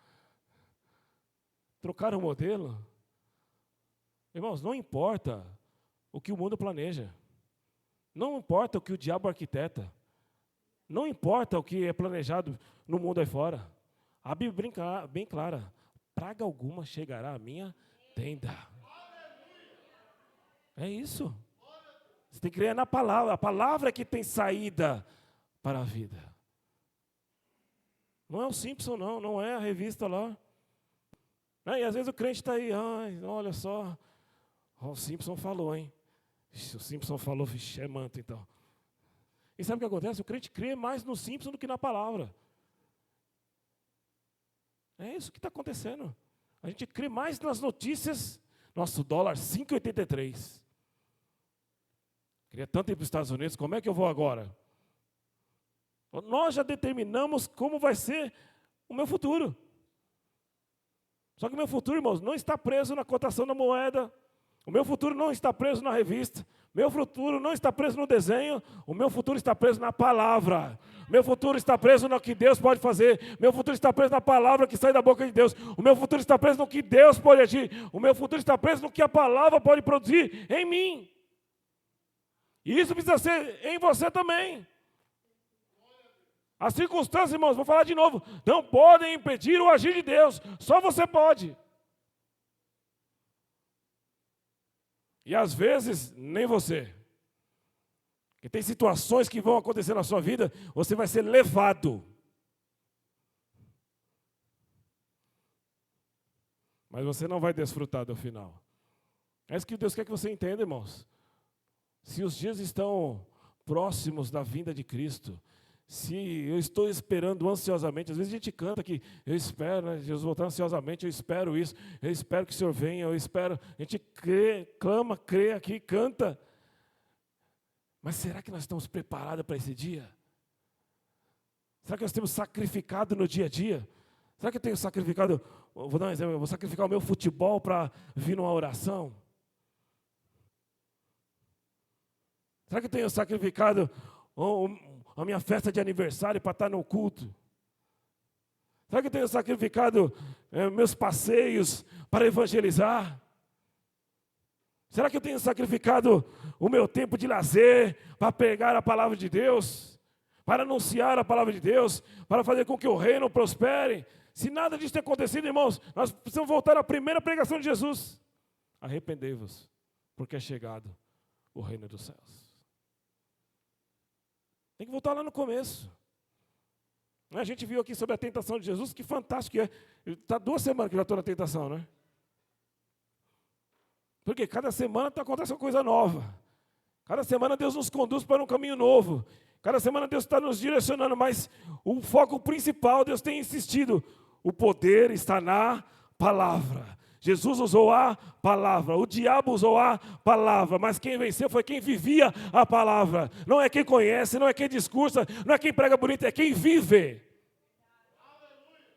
Trocaram o modelo? Irmãos, não importa o que o mundo planeja. Não importa o que o diabo arquiteta. Não importa o que é planejado no mundo aí fora. A Bíblia bem clara. Praga alguma chegará à minha tenda. É isso. Você tem que crer na palavra. A palavra é que tem saída para a vida. Não é o Simpson, não é a revista lá. E às vezes o crente está aí, olha só, o Simpson falou, hein? Ixi, o Simpson falou, vixe, é manto então. E sabe o que acontece? O crente crê mais no Simpson do que na palavra. É isso que está acontecendo. A gente crê mais nas notícias Nossa, o dólar 5,83. Queria tanto ir para os Estados Unidos, como é que eu vou agora? Nós já determinamos como vai ser o meu futuro. Só que o meu futuro, irmãos, não está preso na cotação da moeda. O meu futuro não está preso na revista. Meu futuro não está preso no desenho. O meu futuro está preso na palavra. Meu futuro está preso no que Deus pode fazer. Meu futuro está preso na palavra que sai da boca de Deus. O meu futuro está preso no que Deus pode agir. O meu futuro está preso no que a palavra pode produzir em mim. E isso precisa ser em você também. As circunstâncias, irmãos, vou falar de novo, não podem impedir o agir de Deus. Só você pode. E às vezes, nem você. Porque tem situações que vão acontecer na sua vida, você vai ser levado. Mas você não vai desfrutar do final. É isso que Deus quer que você entenda, irmãos. Se os dias estão próximos da vinda de Cristo, se eu estou esperando ansiosamente, às vezes a gente canta que eu espero, né, Jesus voltar ansiosamente, eu espero isso, eu espero que o Senhor venha, eu espero, a gente crê, clama, crê aqui, canta. Mas será que nós estamos preparados para esse dia? Será que nós temos sacrificado no dia a dia? Será que eu tenho sacrificado, vou dar um exemplo, eu vou sacrificar o meu futebol para vir numa oração? Será que eu tenho sacrificado a minha festa de aniversário para estar no culto? Será que eu tenho sacrificado meus passeios para evangelizar? Será que eu tenho sacrificado o meu tempo de lazer para pregar a palavra de Deus? Para anunciar a palavra de Deus? Para fazer com que o reino prospere? Se nada disso tem acontecido, irmãos, nós precisamos voltar à primeira pregação de Jesus. Arrependei-vos, porque é chegado o reino dos céus. Tem que voltar lá no começo. A gente viu aqui sobre a tentação de Jesus, que fantástico que é. Está 2 semanas que já estou na tentação, né? Porque cada semana acontece uma coisa nova. Cada semana Deus nos conduz para um caminho novo. Cada semana Deus está nos direcionando, mas o foco principal, Deus tem insistido. O poder está na palavra. Jesus usou a palavra, o diabo usou a palavra, mas quem venceu foi quem vivia a palavra. Não é quem conhece, não é quem discursa, não é quem prega bonito, é quem vive.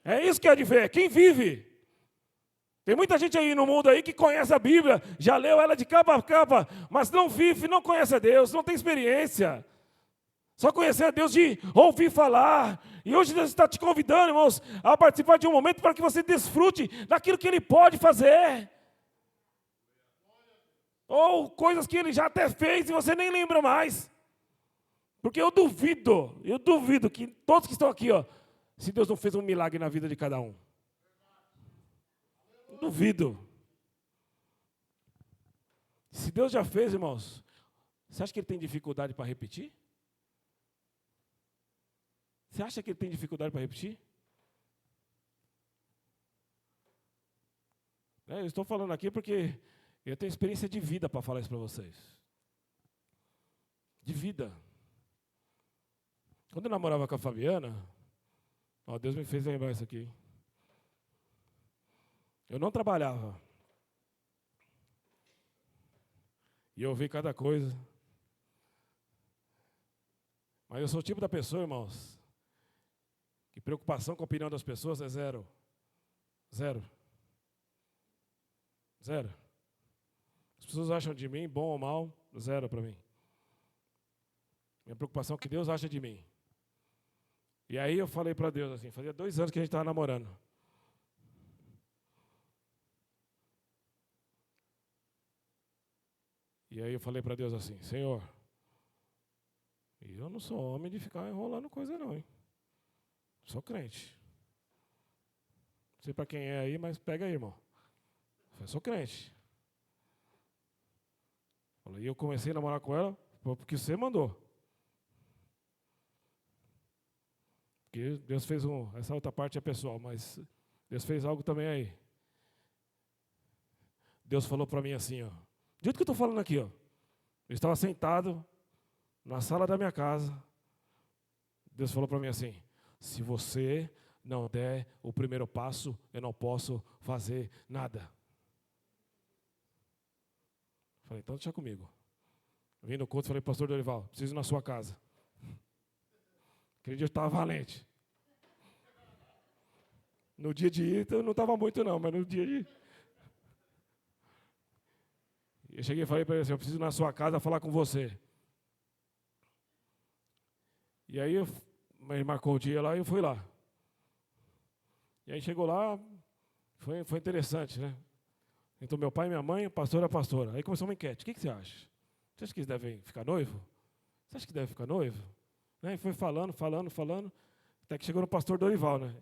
É isso que é de ver, é quem vive. Tem muita gente aí no mundo aí que conhece a Bíblia, já leu ela de capa a capa, mas não vive, não conhece a Deus, não tem experiência. Só conhecer a Deus de ouvir falar. E hoje Deus está te convidando, irmãos, a participar de um momento para que você desfrute daquilo que Ele pode fazer. Ou coisas que Ele já até fez e você nem lembra mais. Porque eu duvido que todos que estão aqui, ó, se Deus não fez um milagre na vida de cada um. Duvido. Se Deus já fez, irmãos, você acha que Ele tem dificuldade para repetir? Você acha que Ele tem dificuldade para repetir? Eu estou falando aqui porque eu tenho experiência de vida para falar isso para vocês. De vida. Quando eu namorava com a Fabiana, ó, Deus me fez lembrar isso aqui. Eu não trabalhava. E eu ouvi cada coisa. Mas eu sou o tipo da pessoa, irmãos, que preocupação com a opinião das pessoas é zero. Zero. Zero. As pessoas acham de mim, bom ou mal, zero para mim. Minha preocupação é o que Deus acha de mim. E aí eu falei para Deus assim, fazia 2 anos que a gente estava namorando. E aí eu falei para Deus assim, Senhor, eu não sou homem de ficar enrolando coisa não, hein? Sou crente. Não sei para quem é aí, mas pega aí, irmão. Eu sou crente. E eu comecei a namorar com ela porque você mandou. Porque Deus fez essa outra parte é pessoal, mas Deus fez algo também aí. Deus falou para mim assim, ó. Do jeito que eu estou falando aqui, ó. Eu estava sentado na sala da minha casa. Deus falou para mim assim, se você não der o primeiro passo, eu não posso fazer nada. Falei, então deixa comigo. Vim no culto e falei, pastor Dorival, preciso ir na sua casa. Aquele dia eu estava valente. No dia de ir, eu não estava muito não, mas no dia de ir. Eu cheguei e falei para ele assim, eu preciso ir na sua casa falar com você. E aí ele marcou o dia lá e eu fui lá. E aí chegou lá, foi interessante, né? Então meu pai e minha mãe, pastor e a pastora. Aí começou uma enquete, o que você acha? Você acha que eles devem ficar noivo? Você acha que deve ficar noivo? Né? E foi falando, até que chegou no pastor Dorival, né?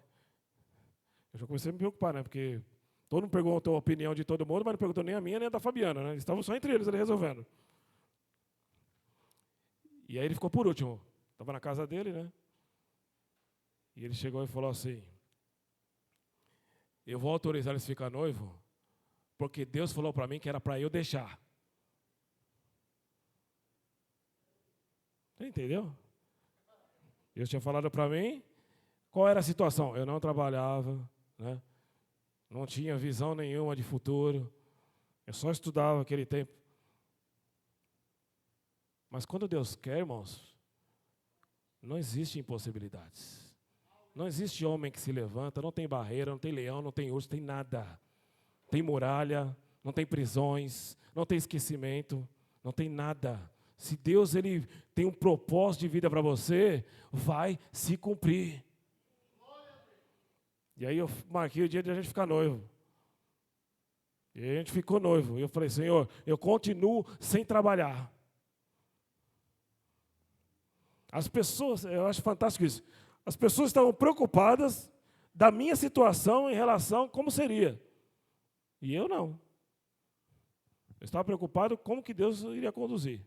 Eu já comecei a me preocupar, né? Porque todo mundo perguntou a opinião de todo mundo, mas não perguntou nem a minha, nem a da Fabiana, né? Eles estavam só entre eles ali resolvendo. E aí ele ficou por último. Estava na casa dele, né? E ele chegou e falou assim, eu vou autorizar eles a ficar noivo, porque Deus falou para mim que era para eu deixar. Você entendeu? Deus tinha falado para mim, qual era a situação? Eu não trabalhava, né? Não tinha visão nenhuma de futuro, eu só estudava aquele tempo. Mas quando Deus quer, irmãos, não existe impossibilidades. Não existe homem que se levanta, não tem barreira, não tem leão, não tem urso, tem nada. Não tem muralha, não tem prisões, não tem esquecimento, não tem nada. Se Deus ele tem um propósito de vida para você, vai se cumprir. E aí eu marquei o dia de a gente ficar noivo. E aí a gente ficou noivo. E eu falei, Senhor, eu continuo sem trabalhar. As pessoas, eu acho fantástico isso. As pessoas estavam preocupadas da minha situação em relação a como seria. E eu não. Eu estava preocupado com como que Deus iria conduzir.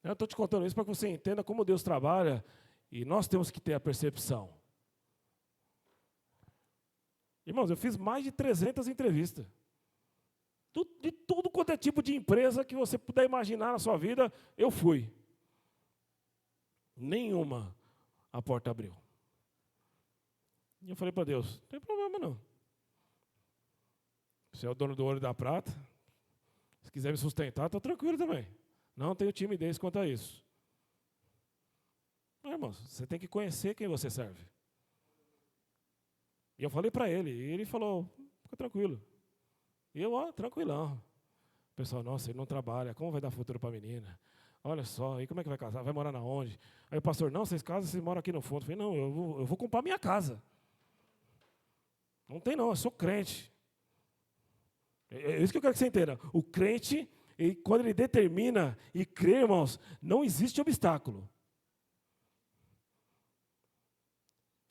Eu estou te contando isso para que você entenda como Deus trabalha e nós temos que ter a percepção. Irmãos, eu fiz mais de 300 entrevistas. De tudo quanto é tipo de empresa que você puder imaginar na sua vida, eu fui. Nenhuma a porta abriu. E eu falei para Deus, não tem problema não. Você é o dono do ouro e da prata, se quiser me sustentar, estou tranquilo também. Não tenho timidez quanto a isso. Não, irmãos, você tem que conhecer quem você serve. E eu falei para ele, e ele falou, fica tranquilo. E eu, tranquilão. O pessoal, nossa, ele não trabalha, como vai dar futuro para a menina? Olha só, aí como é que vai casar? Vai morar na onde? Aí o pastor, não, vocês casam, vocês moram aqui no fundo. Eu falei, não, eu vou comprar minha casa. Não tem não, eu sou crente. É isso que eu quero que você entenda. O crente, quando ele determina e crê, irmãos, não existe obstáculo.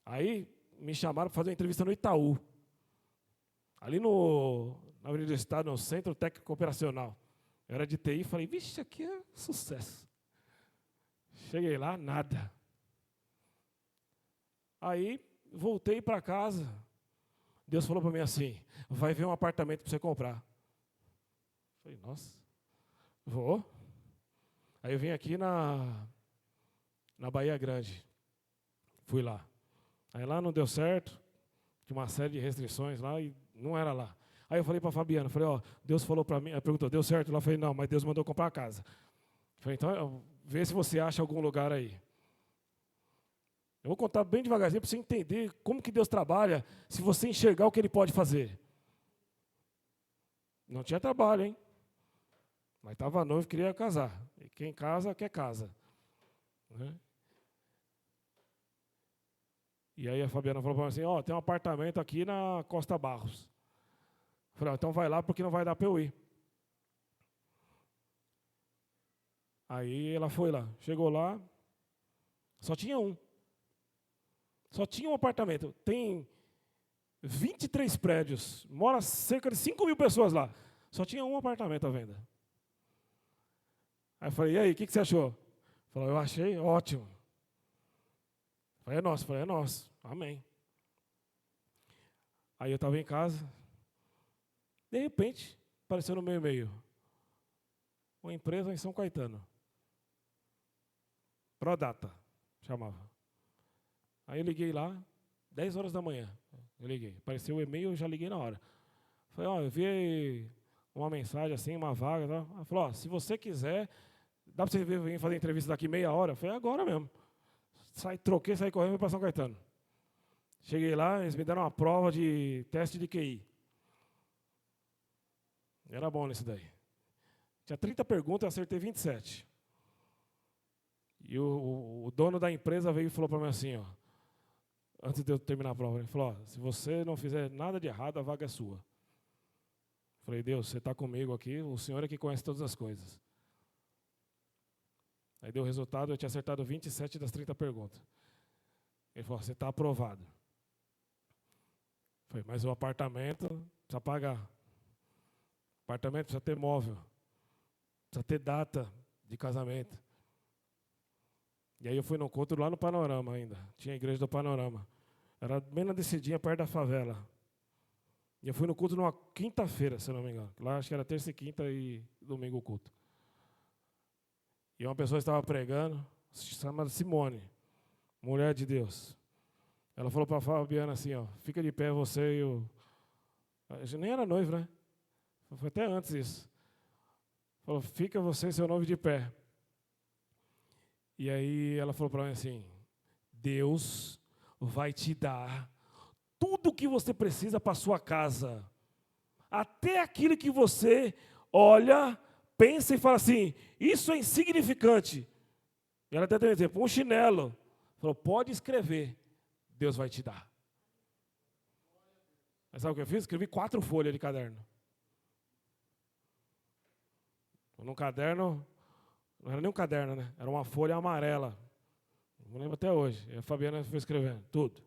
Aí me chamaram para fazer uma entrevista no Itaú. Ali na Avenida do Estado, no Centro Técnico Operacional. Eu era de TI e falei, vixe, aqui é sucesso. Cheguei lá, nada. Aí, voltei para casa. Deus falou para mim assim, vai ver um apartamento para você comprar. Falei, nossa, vou. Aí eu vim aqui na Bahia Grande. Fui lá. Aí lá não deu certo, tinha uma série de restrições lá e não era lá. Aí eu falei para a Fabiana, falei, ó, Deus falou para mim, ela perguntou, deu certo? Ela falou, não, mas Deus mandou comprar a casa. Falei, então, vê se você acha algum lugar aí. Eu vou contar bem devagarzinho para você entender como que Deus trabalha, se você enxergar o que Ele pode fazer. Não tinha trabalho, hein? Mas estava noivo, queria casar. E quem casa, quer casa. Né? E aí a Fabiana falou para mim assim, ó, tem um apartamento aqui na Costa Barros. Eu falei, então vai lá porque não vai dar para eu ir. Aí ela foi lá, chegou lá, só tinha um. Só tinha um apartamento. Tem 23 prédios, mora cerca de 5.000 pessoas lá. Só tinha um apartamento à venda. Aí eu falei, e aí, o que você achou? Falou, eu achei ótimo. Eu falei, é nosso. Falei, é nosso. Amém. Aí eu estava em casa, de repente, apareceu no meu e-mail uma empresa em São Caetano. Prodata, chamava. Aí eu liguei lá, 10 horas da manhã. Eu liguei. Apareceu o e-mail, eu já liguei na hora. Falei, ó, eu vi uma mensagem assim, uma vaga. Tá? Ela falou, ó, se você quiser, dá para você vir fazer entrevista daqui meia hora? Eu falei, agora mesmo. Troquei, saí correndo e fui para São Caetano. Cheguei lá, eles me deram uma prova de teste de QI. Era bom nesse daí. Tinha 30 perguntas, eu acertei 27. E o dono da empresa veio e falou para mim assim, ó, antes de eu terminar a prova, ele falou, ó, se você não fizer nada de errado, a vaga é sua. Eu falei, Deus, você está comigo aqui, o Senhor é que conhece todas as coisas. Aí deu o resultado, eu tinha acertado 27 das 30 perguntas. Ele falou, você está aprovado. Eu falei, mas o apartamento precisa pagar. O apartamento precisa ter móvel. Precisa ter data de casamento. E aí eu fui no culto lá no Panorama ainda. Tinha a igreja do Panorama. Era bem na descidinha, perto da favela. E eu fui no culto numa quinta-feira, se eu não me engano. Lá acho que era terça e quinta e domingo o culto. E uma pessoa estava pregando, chamada Simone, mulher de Deus. Ela falou para a Fabiana assim, ó, fica de pé você e o... A gente nem era noivo, né? Foi até antes isso. Falou, fica você e seu noivo de pé. E aí ela falou para mim assim, Deus vai te dar tudo o que você precisa para a sua casa. Até aquilo que você olha, pensa e fala assim, isso é insignificante. E ela até tem um exemplo, um chinelo. Falou, pode escrever, Deus vai te dar. Mas sabe o que eu fiz? Escrevi 4 folhas de caderno. Num caderno, não era nem um caderno, né? Era uma folha amarela. Não lembro até hoje. E a Fabiana foi escrevendo tudo.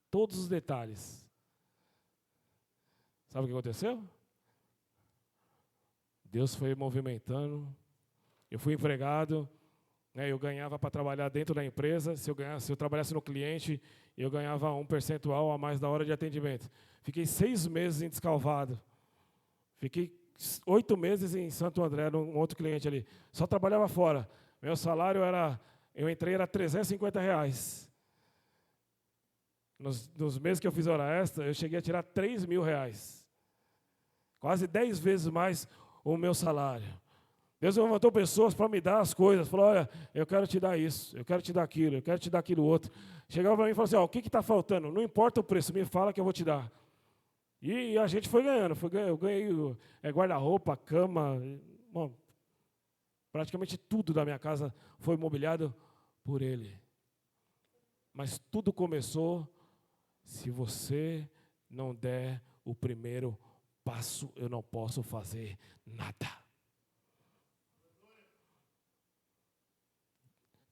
Todos os detalhes. Sabe o que aconteceu? Deus foi movimentando. Eu fui empregado, né, eu ganhava para trabalhar dentro da empresa. Se eu trabalhasse no cliente, eu ganhava um percentual a mais da hora de atendimento. Fiquei 6 meses em Descalvado. Fiquei 8 meses em Santo André, num outro cliente ali. Só trabalhava fora. Meu salário eu entrei, era R$350. Nos meses que eu fiz hora extra, eu cheguei a tirar R$3.000. Quase 10 vezes mais o meu salário. Deus levantou pessoas para me dar as coisas. Falou, olha, eu quero te dar isso, eu quero te dar aquilo, eu quero te dar aquilo outro. Chegava para mim e falava assim, ó, o que está faltando? Não importa o preço, me fala que eu vou te dar. E a gente foi ganhando. Eu ganhei guarda-roupa, cama. Bom, praticamente tudo da minha casa foi mobiliado por ele. Mas tudo começou, se você não der o primeiro passo, eu não posso fazer nada.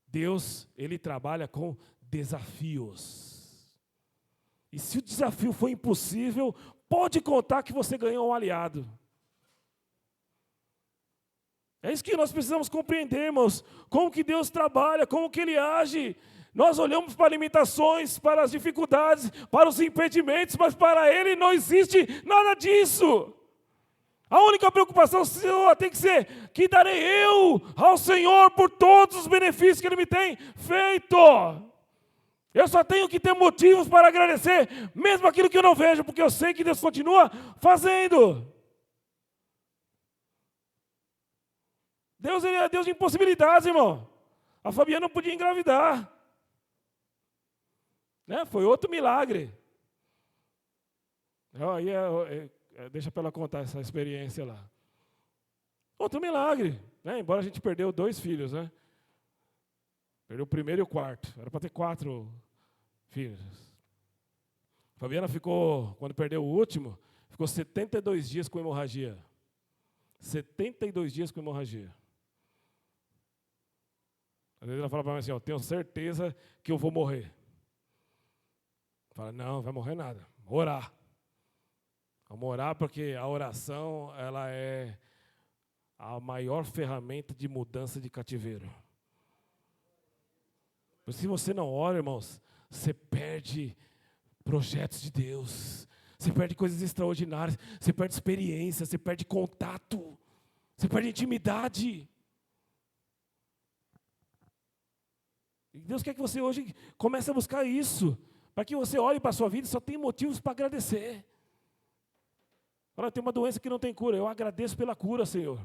Deus, Ele trabalha com desafios. E se o desafio for impossível, pode contar que você ganhou um aliado. É isso que nós precisamos compreender, irmãos. Como que Deus trabalha, como que Ele age. Nós olhamos para limitações, para as dificuldades, para os impedimentos, mas para Ele não existe nada disso. A única preocupação sua tem que ser, que darei eu ao Senhor por todos os benefícios que Ele me tem feito. Eu só tenho que ter motivos para agradecer, mesmo aquilo que eu não vejo, porque eu sei que Deus continua fazendo. Deus, Ele é Deus de impossibilidades, irmão. A Fabiana não podia engravidar. Né? Foi outro milagre. Deixa para ela contar essa experiência lá. Outro milagre. Né? Embora a gente perdeu 2 filhos, né? Perdeu o primeiro e o quarto. Era para ter 4 filhos. A Fabiana ficou, quando perdeu o último, ficou 72 dias com hemorragia. 72 dias com hemorragia. Às vezes ela fala para mim assim, tenho certeza que eu vou morrer. Fala, não, vai morrer nada. Orar. Vamos orar porque a oração, ela é a maior ferramenta de mudança de cativeiro. Se você não ora, irmãos, você perde projetos de Deus. Você perde coisas extraordinárias. Você perde experiência, você perde contato. Você perde intimidade. E Deus quer que você hoje comece a buscar isso. Para que você olhe para a sua vida e só tenha motivos para agradecer. Fala, tem uma doença que não tem cura. Eu agradeço pela cura, Senhor.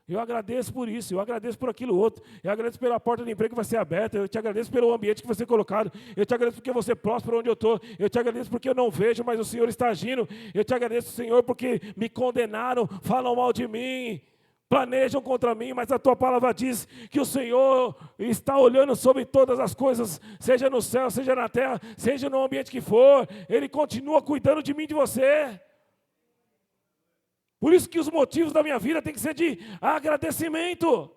Eu agradeço por isso, eu agradeço por aquilo outro. Eu agradeço pela porta de emprego que vai ser aberta. Eu te agradeço pelo ambiente que vai ser colocado. Eu te agradeço porque você próspera onde eu estou. Eu te agradeço porque eu não vejo, mas o Senhor está agindo. Eu te agradeço, Senhor, porque me condenaram, falam mal de mim, planejam contra mim, mas a tua palavra diz que o Senhor está olhando sobre todas as coisas, seja no céu, seja na terra, seja no ambiente que for. Ele continua cuidando de mim e de você. Por isso que os motivos da minha vida têm que ser de agradecimento.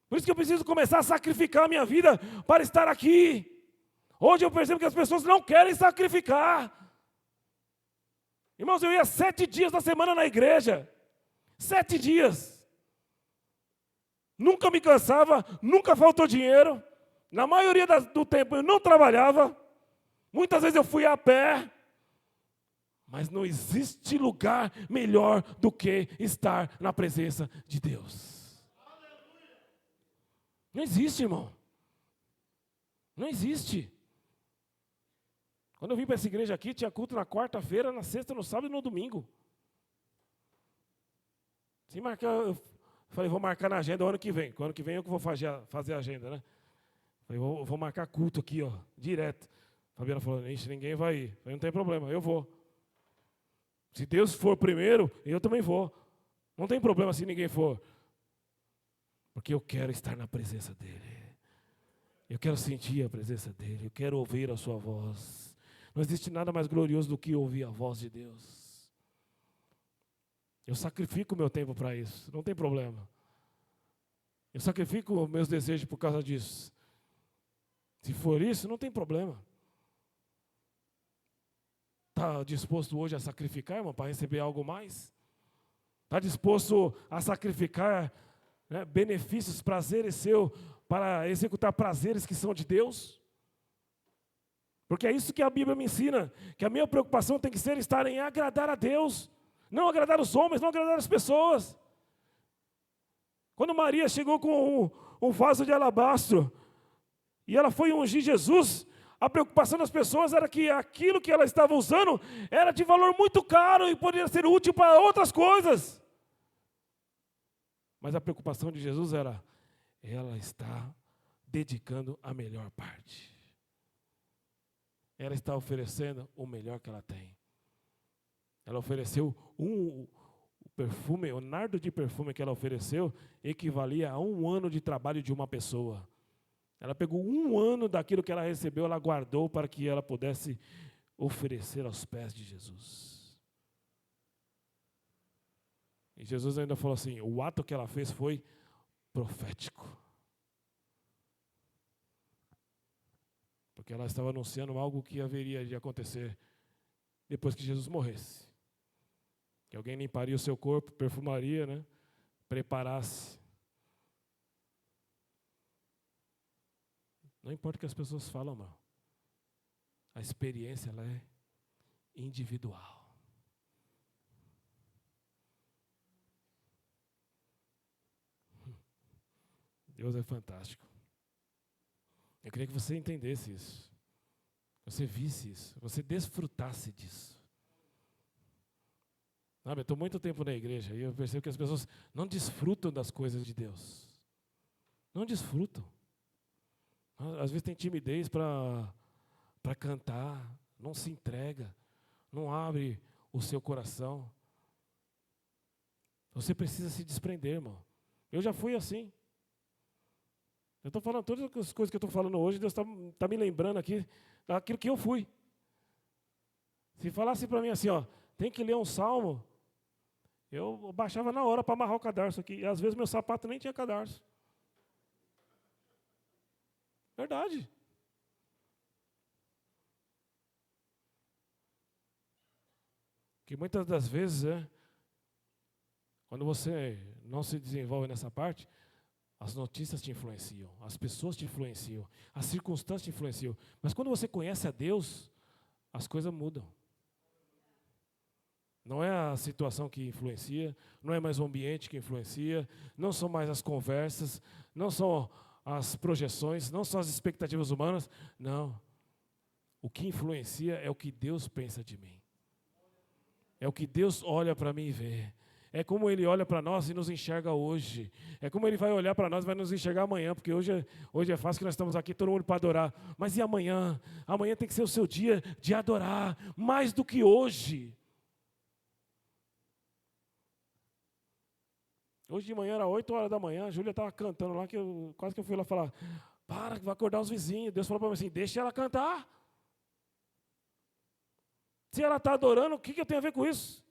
Por isso que eu preciso começar a sacrificar a minha vida para estar aqui. Hoje eu percebo que as pessoas não querem sacrificar. Irmãos, eu ia 7 dias da semana na igreja. 7 dias. Nunca me cansava, nunca faltou dinheiro. Na maioria do tempo eu não trabalhava. Muitas vezes eu fui a pé. Mas não existe lugar melhor do que estar na presença de Deus. Não existe, irmão. Não existe. Quando eu vim para essa igreja aqui, tinha culto na quarta-feira, na sexta, no sábado e no domingo. Sem marcar, eu falei, vou marcar na agenda o ano que vem. O ano que vem eu que vou fazer a agenda, né? Falei, vou marcar culto aqui, ó, direto. A Fabiana falou, ninguém vai ir. Falei, não tem problema, eu vou. Se Deus for primeiro, eu também vou. Não tem problema se ninguém for. Porque eu quero estar na presença dEle. Eu quero sentir a presença dEle. Eu quero ouvir a sua voz. Não existe nada mais glorioso do que ouvir a voz de Deus. Eu sacrifico o meu tempo para isso. Não tem problema. Eu sacrifico meus desejos por causa disso. Se for isso, não tem problema. Está disposto hoje a sacrificar, irmão, para receber algo mais? Está disposto a sacrificar, né, benefícios, prazeres seus, para executar prazeres que são de Deus? Porque é isso que a Bíblia me ensina, que a minha preocupação tem que ser estar em agradar a Deus, não agradar os homens, não agradar as pessoas. Quando Maria chegou com um vaso de alabastro, e ela foi ungir Jesus, a preocupação das pessoas era que aquilo que ela estava usando era de valor muito caro e poderia ser útil para outras coisas. Mas a preocupação de Jesus era, ela está dedicando a melhor parte. Ela está oferecendo o melhor que ela tem. Ela ofereceu o perfume, o nardo de perfume que ela ofereceu equivalia a 1 ano de trabalho de uma pessoa. Ela pegou 1 ano daquilo que ela recebeu, ela guardou para que ela pudesse oferecer aos pés de Jesus. E Jesus ainda falou assim, o ato que ela fez foi profético. Porque ela estava anunciando algo que haveria de acontecer depois que Jesus morresse. Que alguém limparia o seu corpo, perfumaria, né? Preparasse. Não importa o que as pessoas falam, não. A experiência, ela é individual. Deus é fantástico. Eu queria que você entendesse isso. Você visse isso. Você desfrutasse disso. Sabe, eu estou muito tempo na igreja e eu percebo que as pessoas não desfrutam das coisas de Deus. Não desfrutam. Às vezes tem timidez para cantar, não se entrega, não abre o seu coração. Você precisa se desprender, irmão. Eu já fui assim. Eu estou falando, todas as coisas que eu estou falando hoje, Deus está me lembrando aqui daquilo que eu fui. Se falasse para mim assim, ó, tem que ler um salmo, eu baixava na hora para amarrar o cadarço aqui. E às vezes meu sapato nem tinha cadarço. Verdade. Que muitas das vezes, quando você não se desenvolve nessa parte, as notícias te influenciam, as pessoas te influenciam, as circunstâncias te influenciam. Mas quando você conhece a Deus, as coisas mudam. Não é a situação que influencia, não é mais o ambiente que influencia, não são mais as conversas, não são as projeções, não são as expectativas humanas, não. O que influencia é o que Deus pensa de mim. É o que Deus olha para mim e vê. É como Ele olha para nós e nos enxerga hoje. É como Ele vai olhar para nós e vai nos enxergar amanhã, porque hoje é fácil que nós estamos aqui, todo mundo para adorar. Mas e amanhã? Amanhã tem que ser o seu dia de adorar, mais do que hoje. Hoje de manhã, era 8 horas da manhã, a Júlia estava cantando lá, quase que eu fui lá falar, para, que vai acordar os vizinhos. Deus falou para mim assim, deixa ela cantar. Se ela está adorando, o que eu tenho a ver com isso?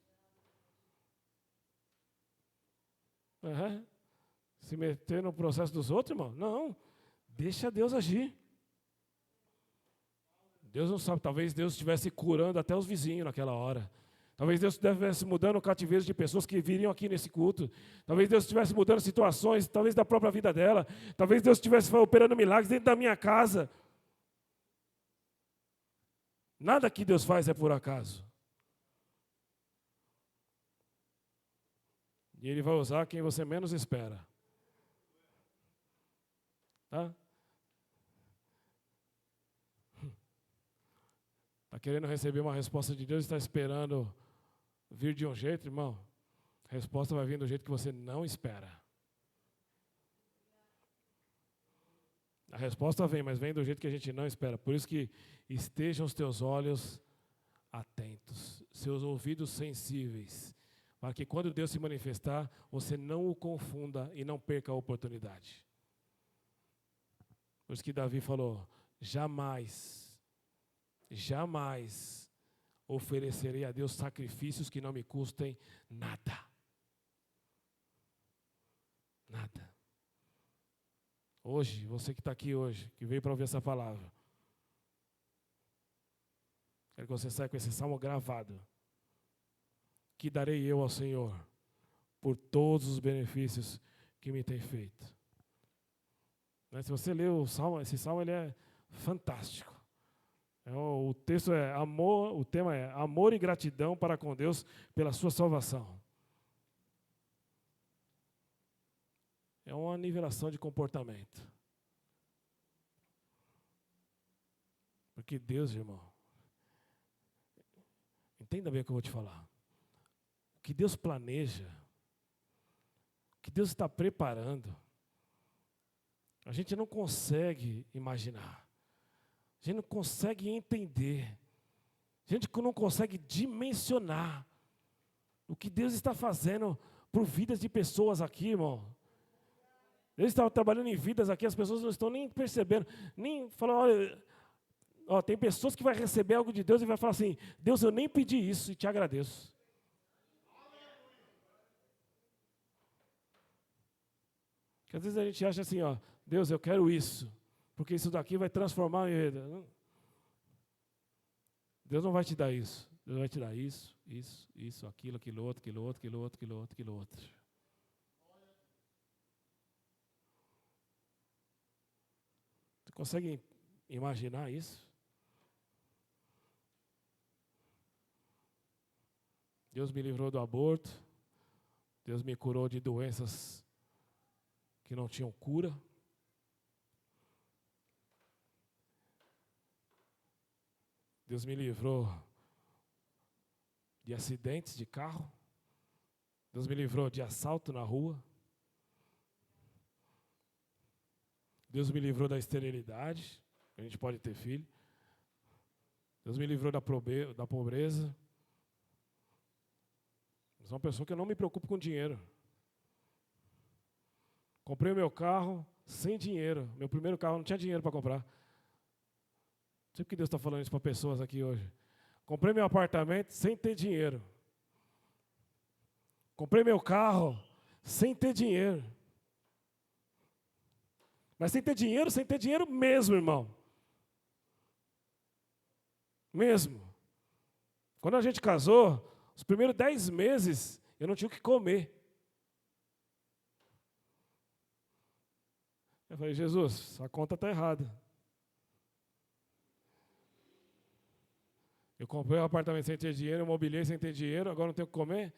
Se meter no processo dos outros, irmão? Não, deixa Deus agir. Deus não sabe, talvez Deus estivesse curando até os vizinhos naquela hora. Talvez Deus estivesse mudando o cativeiro de pessoas que viriam aqui nesse culto. Talvez Deus estivesse mudando situações, talvez da própria vida dela. Talvez Deus estivesse operando milagres dentro da minha casa. Nada que Deus faz é por acaso. E Ele vai usar quem você menos espera. Tá? Está querendo receber uma resposta de Deus e está esperando vir de um jeito, irmão? A resposta vai vir do jeito que você não espera. A resposta vem, mas vem do jeito que a gente não espera. Por isso que estejam os teus olhos atentos, seus ouvidos sensíveis, para que quando Deus se manifestar, você não o confunda e não perca a oportunidade. Por isso que Davi falou, jamais oferecerei a Deus sacrifícios que não me custem nada. Nada. Hoje, você que está aqui hoje, que veio para ouvir essa palavra, quero que você saia com esse salmo gravado. Que darei eu ao Senhor por todos os benefícios que me tem feito. Se você ler o salmo, esse salmo ele é fantástico. O texto é amor, o tema é amor e gratidão para com Deus pela sua salvação. É uma nivelação de comportamento. Porque Deus, irmão, entenda bem o que eu vou te falar. O que Deus planeja, o que Deus está preparando, a gente não consegue imaginar. A gente não consegue entender. A gente não consegue dimensionar o que Deus está fazendo por vidas de pessoas aqui, irmão. Deus está trabalhando em vidas aqui, as pessoas não estão nem percebendo, nem falando, olha, tem pessoas que vão receber algo de Deus e vai falar assim, Deus, eu nem pedi isso e te agradeço. Porque às vezes a gente acha assim, Deus, eu quero isso, porque isso daqui vai transformar a minha vida. Deus não vai te dar isso. Deus vai te dar isso, aquilo outro. Você consegue imaginar isso? Deus me livrou do aborto. Deus me curou de doenças que não tinham cura. Deus me livrou de acidentes de carro. Deus me livrou de assalto na rua. Deus me livrou da esterilidade. A gente pode ter filho. Deus me livrou da pobreza. Eu sou uma pessoa que eu não me preocupo com dinheiro. Comprei o meu carro sem dinheiro. Meu primeiro carro não tinha dinheiro para comprar. Não sei por que Deus está falando isso para pessoas aqui hoje. Comprei meu apartamento sem ter dinheiro. Comprei meu carro sem ter dinheiro. Mas sem ter dinheiro mesmo, irmão. Mesmo. Quando a gente casou, os primeiros 10 meses, eu não tinha o que comer. Eu falei, Jesus, a conta está errada. Eu comprei um apartamento sem ter dinheiro, eu mobiliei sem ter dinheiro, agora não tenho o que comer.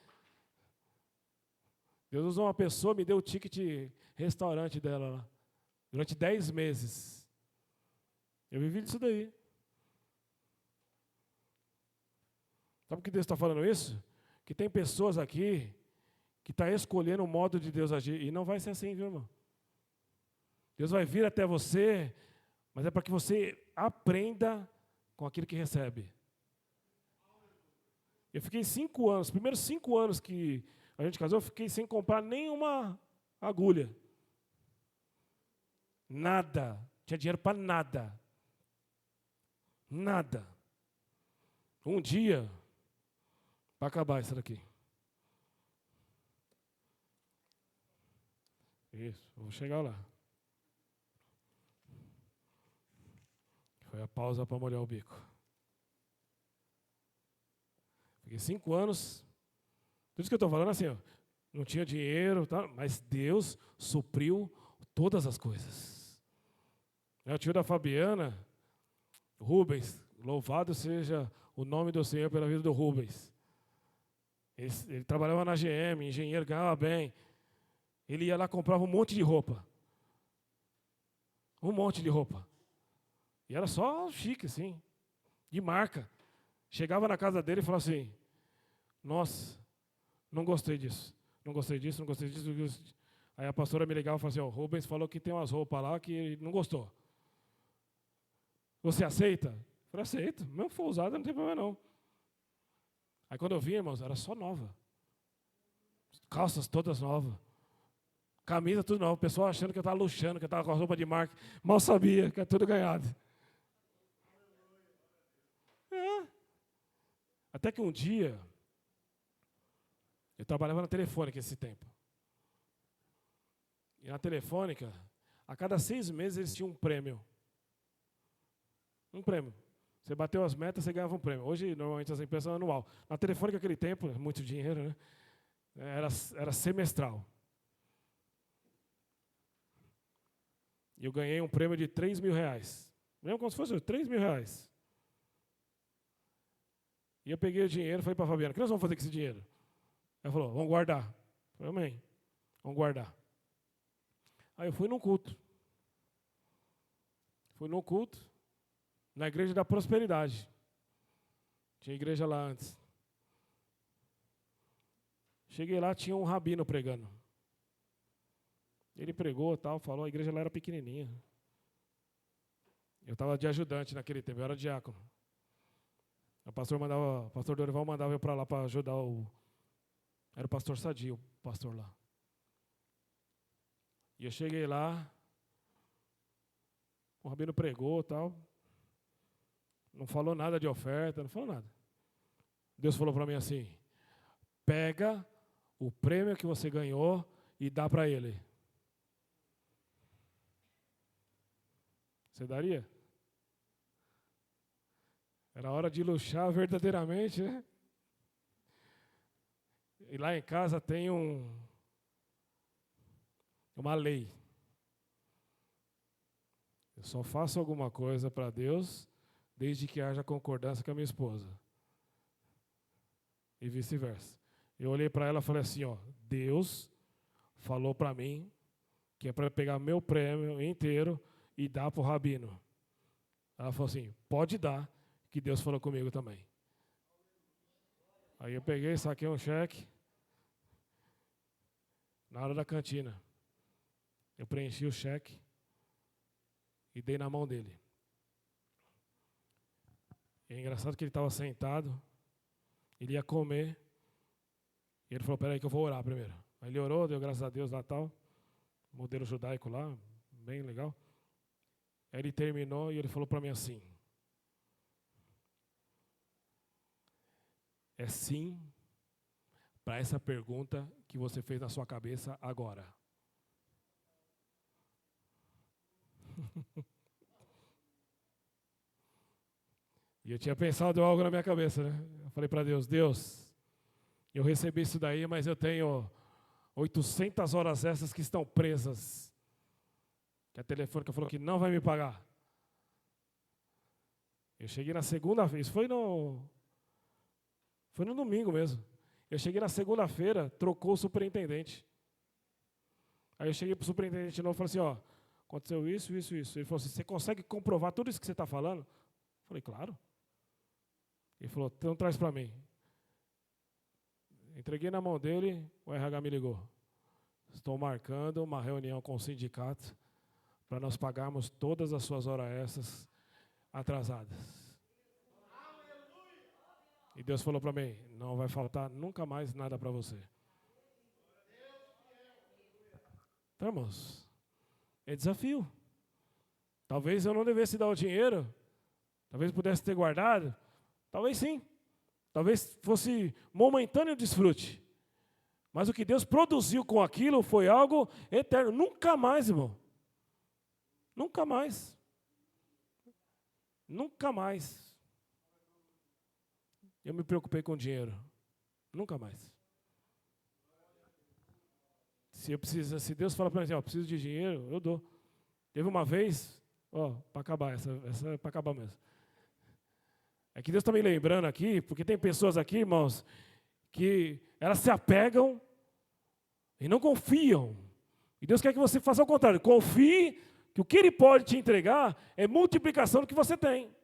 Deus usou uma pessoa, me deu o ticket restaurante dela lá. Durante 10 meses. Eu vivi disso daí. Sabe por que Deus está falando isso? que tem pessoas aqui que estão escolhendo o modo de Deus agir. E não vai ser assim, viu, irmão? Deus vai vir até você, mas é para que você aprenda com aquilo que recebe. Eu fiquei 5 anos, os primeiros 5 anos que a gente casou, eu fiquei sem comprar nenhuma agulha. Nada. Tinha dinheiro para nada. Nada. Um dia, para acabar isso daqui. Isso, vou chegar lá. Foi a pausa para molhar o bico. Fiquei 5 anos. Tudo isso que eu estou falando assim, ó, não tinha dinheiro, tá, mas Deus supriu todas as coisas. O tio da Fabiana, Rubens, louvado seja o nome do Senhor pela vida do Rubens. Ele trabalhava na GM, engenheiro, ganhava bem. Ele ia lá, comprava um monte de roupa. Um monte de roupa. E era só chique, assim, de marca. Chegava na casa dele e falava assim, nossa, não gostei disso, não gostei disso, não gostei disso. Não gostei disso. Aí a pastora me ligava e falava assim, o Rubens falou que tem umas roupas lá que ele não gostou. Você aceita? Eu falei, aceito. Mesmo for usada, não tem problema não. Aí quando eu vi, irmãos, era só nova. Calças todas novas. Camisa tudo nova. O pessoal achando que eu estava luxando, que eu estava com a roupa de marca. Mal sabia que é tudo ganhado. É. Até que um dia, eu trabalhava na Telefônica esse tempo. E na Telefônica, a cada 6 meses eles tinham um prêmio. Um prêmio. Você bateu as metas, você ganhava um prêmio. Hoje, normalmente, as empresas são anual. Na Telefônica, naquele tempo, muito dinheiro, né? Era semestral. E eu ganhei um prêmio de R$3.000. Mesmo como se fosse R$3.000. E eu peguei o dinheiro e falei para a Fabiana, o que nós vamos fazer com esse dinheiro? Ela falou, vamos guardar. Eu falei, amém, vamos guardar. Aí eu fui num culto. Fui num culto, na Igreja da Prosperidade. Tinha igreja lá antes. Cheguei lá, tinha um rabino pregando. Ele pregou, tal, falou, a igreja lá era pequenininha. Eu estava de ajudante naquele tempo, eu era diácono. O pastor Dorival mandava eu para lá para ajudar era o pastor Sadio, o pastor lá. E eu cheguei lá, o rabino pregou, tal. Não falou nada de oferta, não falou nada. Deus falou para mim assim, pega o prêmio que você ganhou e dá para ele. Você daria? Era hora de luxar verdadeiramente, né? E lá em casa tem uma lei. Eu só faço alguma coisa para Deus desde que haja concordância com a minha esposa. E vice-versa. Eu olhei para ela e falei assim, ó, Deus falou para mim que é para pegar meu prêmio inteiro e dar para o rabino. Ela falou assim, pode dar, que Deus falou comigo também. Aí eu peguei, saquei um cheque. Na hora da cantina, eu preenchi o cheque e dei na mão dele. E é engraçado que ele estava sentado, ele ia comer, e ele falou, peraí que eu vou orar primeiro. Aí ele orou, deu graças a Deus lá tal, modelo judaico lá, bem legal. Aí ele terminou e ele falou para mim assim, é sim para essa pergunta que você fez na sua cabeça agora. E eu tinha pensado algo na minha cabeça, né? Eu falei para Deus, Deus, eu recebi isso daí, mas eu tenho 800 horas extras que estão presas. Que a Telefônica falou que não vai me pagar. Eu cheguei na segunda-feira, isso foi no domingo mesmo. Eu cheguei na segunda-feira, trocou o superintendente. Aí eu cheguei para o superintendente de novo e falei assim, ó, aconteceu isso, isso, isso. Ele falou assim, você consegue comprovar tudo isso que você está falando? Eu falei, claro. Ele falou, então traz para mim. Entreguei na mão dele, o RH me ligou. Estou marcando uma reunião com o sindicato para nós pagarmos todas as suas horas extras atrasadas. E Deus falou para mim, não vai faltar nunca mais nada para você. Então, irmãos, é desafio. Talvez eu não devesse dar o dinheiro, talvez pudesse ter guardado, talvez sim. Talvez fosse momentâneo desfrute. Mas o que Deus produziu com aquilo foi algo eterno. Nunca mais, irmão. Nunca mais. Nunca mais. Eu me preocupei com dinheiro. Nunca mais. Se Deus fala para mim assim, ó, preciso de dinheiro, eu dou. Teve uma vez, ó, para acabar, essa é para acabar mesmo. É que Deus está me lembrando aqui, porque tem pessoas aqui, irmãos, que elas se apegam e não confiam. E Deus quer que você faça o contrário. Confie que o que Ele pode te entregar é multiplicação do que você tem.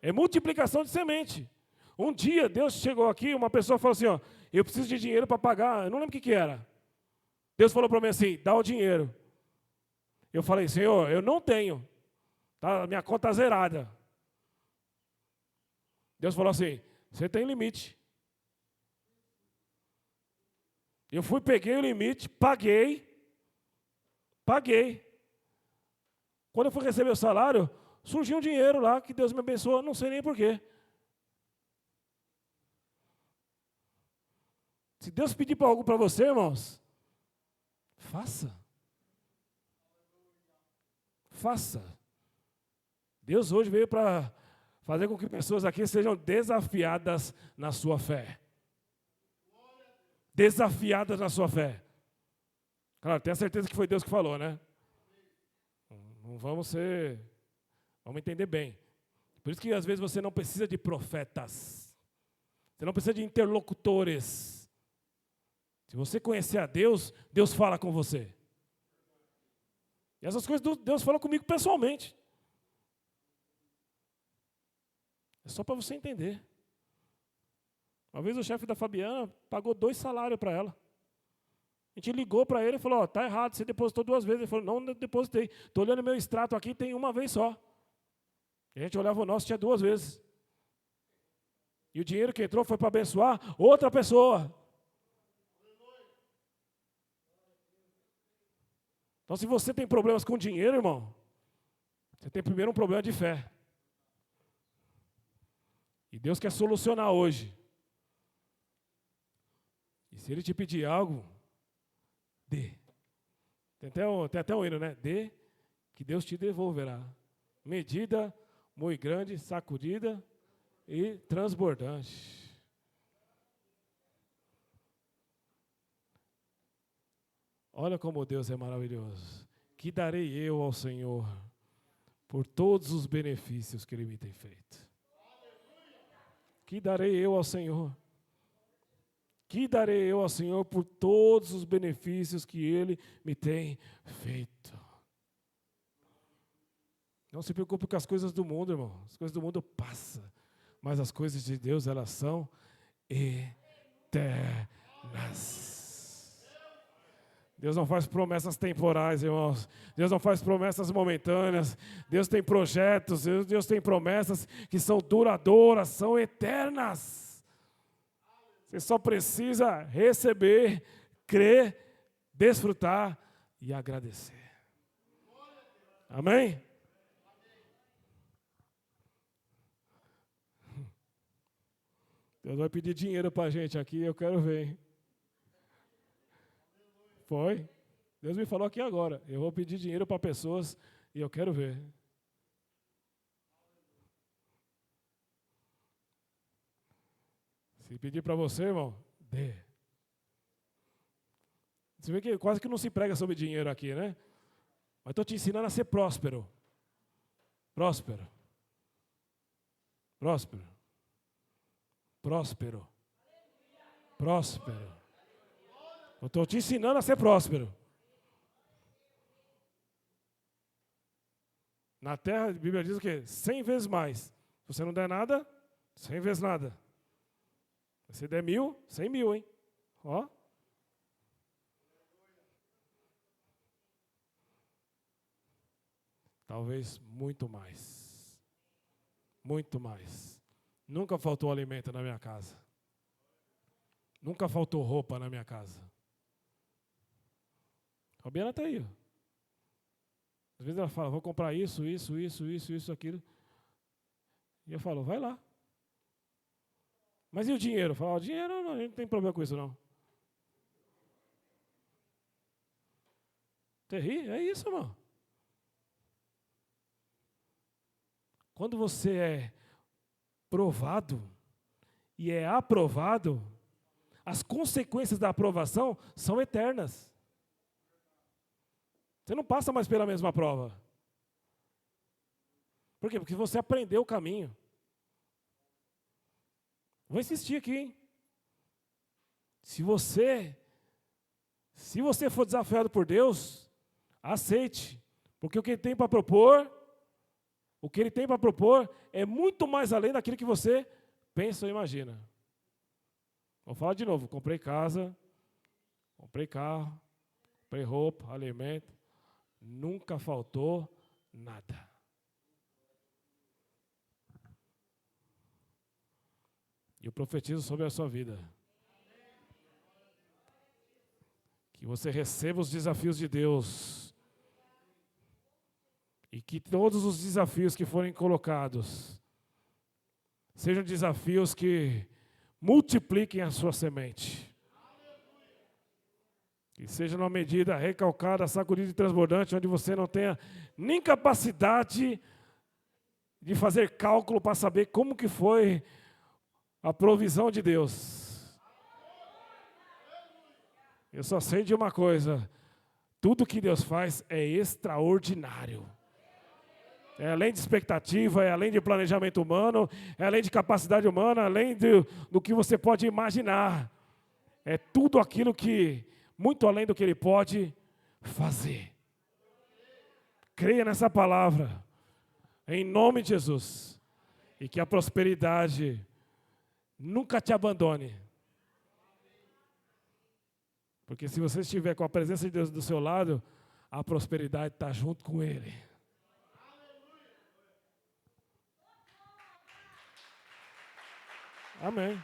É multiplicação de semente. Um dia, Deus chegou aqui, uma pessoa falou assim, ó, eu preciso de dinheiro para pagar, eu não lembro o que era. Deus falou para mim assim, dá o dinheiro. Eu falei, Senhor, eu não tenho. Tá, minha conta está zerada. Deus falou assim, você tem limite. Eu fui, peguei o limite, paguei. Quando eu fui receber o salário, surgiu um dinheiro lá, que Deus me abençoou, não sei nem porquê. Se Deus pedir para algo para você, irmãos, faça. Faça. Deus hoje veio para fazer com que pessoas aqui sejam desafiadas na sua fé. Desafiadas na sua fé. Claro, tenho certeza que foi Deus que falou, né? Não vamos entender bem. Por isso que às vezes você não precisa de profetas. Você não precisa de interlocutores. Se você conhecer a Deus, Deus fala com você. E essas coisas Deus fala comigo pessoalmente. É só para você entender. Uma vez o chefe da Fabiana pagou 2 salários para ela. A gente ligou para ele e falou, tá errado, você depositou 2 vezes. Ele falou, não depositei. Estou olhando meu extrato aqui, tem uma vez só. E a gente olhava o nosso, tinha 2 vezes. E o dinheiro que entrou foi para abençoar outra pessoa. Então, se você tem problemas com dinheiro, irmão, você tem primeiro um problema de fé. E Deus quer solucionar hoje. E se Ele te pedir algo, dê. Tem até um hino, né? Dê, que Deus te devolverá. Medida muito grande, sacudida e transbordante. Olha como Deus é maravilhoso. Que darei eu ao Senhor por todos os benefícios que Ele me tem feito. Que darei eu ao Senhor? Que darei eu ao Senhor por todos os benefícios que Ele me tem feito? Não se preocupe com as coisas do mundo, irmão. As coisas do mundo passam. Mas as coisas de Deus, elas são eternas. Deus não faz promessas temporais, irmãos. Deus não faz promessas momentâneas. Deus tem projetos, Deus tem promessas que são duradouras, são eternas. Você só precisa receber, crer, desfrutar e agradecer. Amém? Deus vai pedir dinheiro para a gente aqui, eu quero ver, hein? Foi. Deus me falou aqui agora. Eu vou pedir dinheiro para pessoas e eu quero ver. Se pedir para você, irmão, dê. Você vê que quase que não se prega sobre dinheiro aqui, né? Mas estou te ensinando a ser próspero. Próspero. Próspero. Próspero. Próspero. Eu estou te ensinando a ser próspero. Na terra, a Bíblia diz o quê? 100 vezes mais. Se você não der nada, 100 vezes nada. Se der 1.000, 100.000, hein? Ó. Talvez muito mais. Muito mais. Nunca faltou alimento na minha casa. Nunca faltou roupa na minha casa. A Fabiana está aí. Ó. Às vezes ela fala, vou comprar isso, aquilo. E eu falo, vai lá. Mas e o dinheiro? Eu falo, o dinheiro não, a gente não tem problema com isso não. Terrível, é isso, irmão. Quando você é provado e é aprovado, as consequências da aprovação são eternas. Você não passa mais pela mesma prova. Por quê? Porque você aprendeu o caminho. Vou insistir aqui, hein? Se você for desafiado por Deus, aceite. Porque o que Ele tem para propor, é muito mais além daquilo que você pensa ou imagina. Vou falar de novo, comprei casa, comprei carro, comprei roupa, alimento, nunca faltou nada. E eu profetizo sobre a sua vida. Que você receba os desafios de Deus. E que todos os desafios que forem colocados sejam desafios que multipliquem a sua semente. Que seja numa medida recalcada, sacudida e transbordante, onde você não tenha nem capacidade de fazer cálculo para saber como que foi a provisão de Deus. Eu só sei de uma coisa, tudo que Deus faz é extraordinário. É além de expectativa, é além de planejamento humano, é além de capacidade humana, além do que você pode imaginar. É tudo aquilo que, muito além do que Ele pode fazer. Creia nessa palavra, em nome de Jesus. E que a prosperidade nunca te abandone. Porque se você estiver com a presença de Deus do seu lado, a prosperidade está junto com Ele. Amém.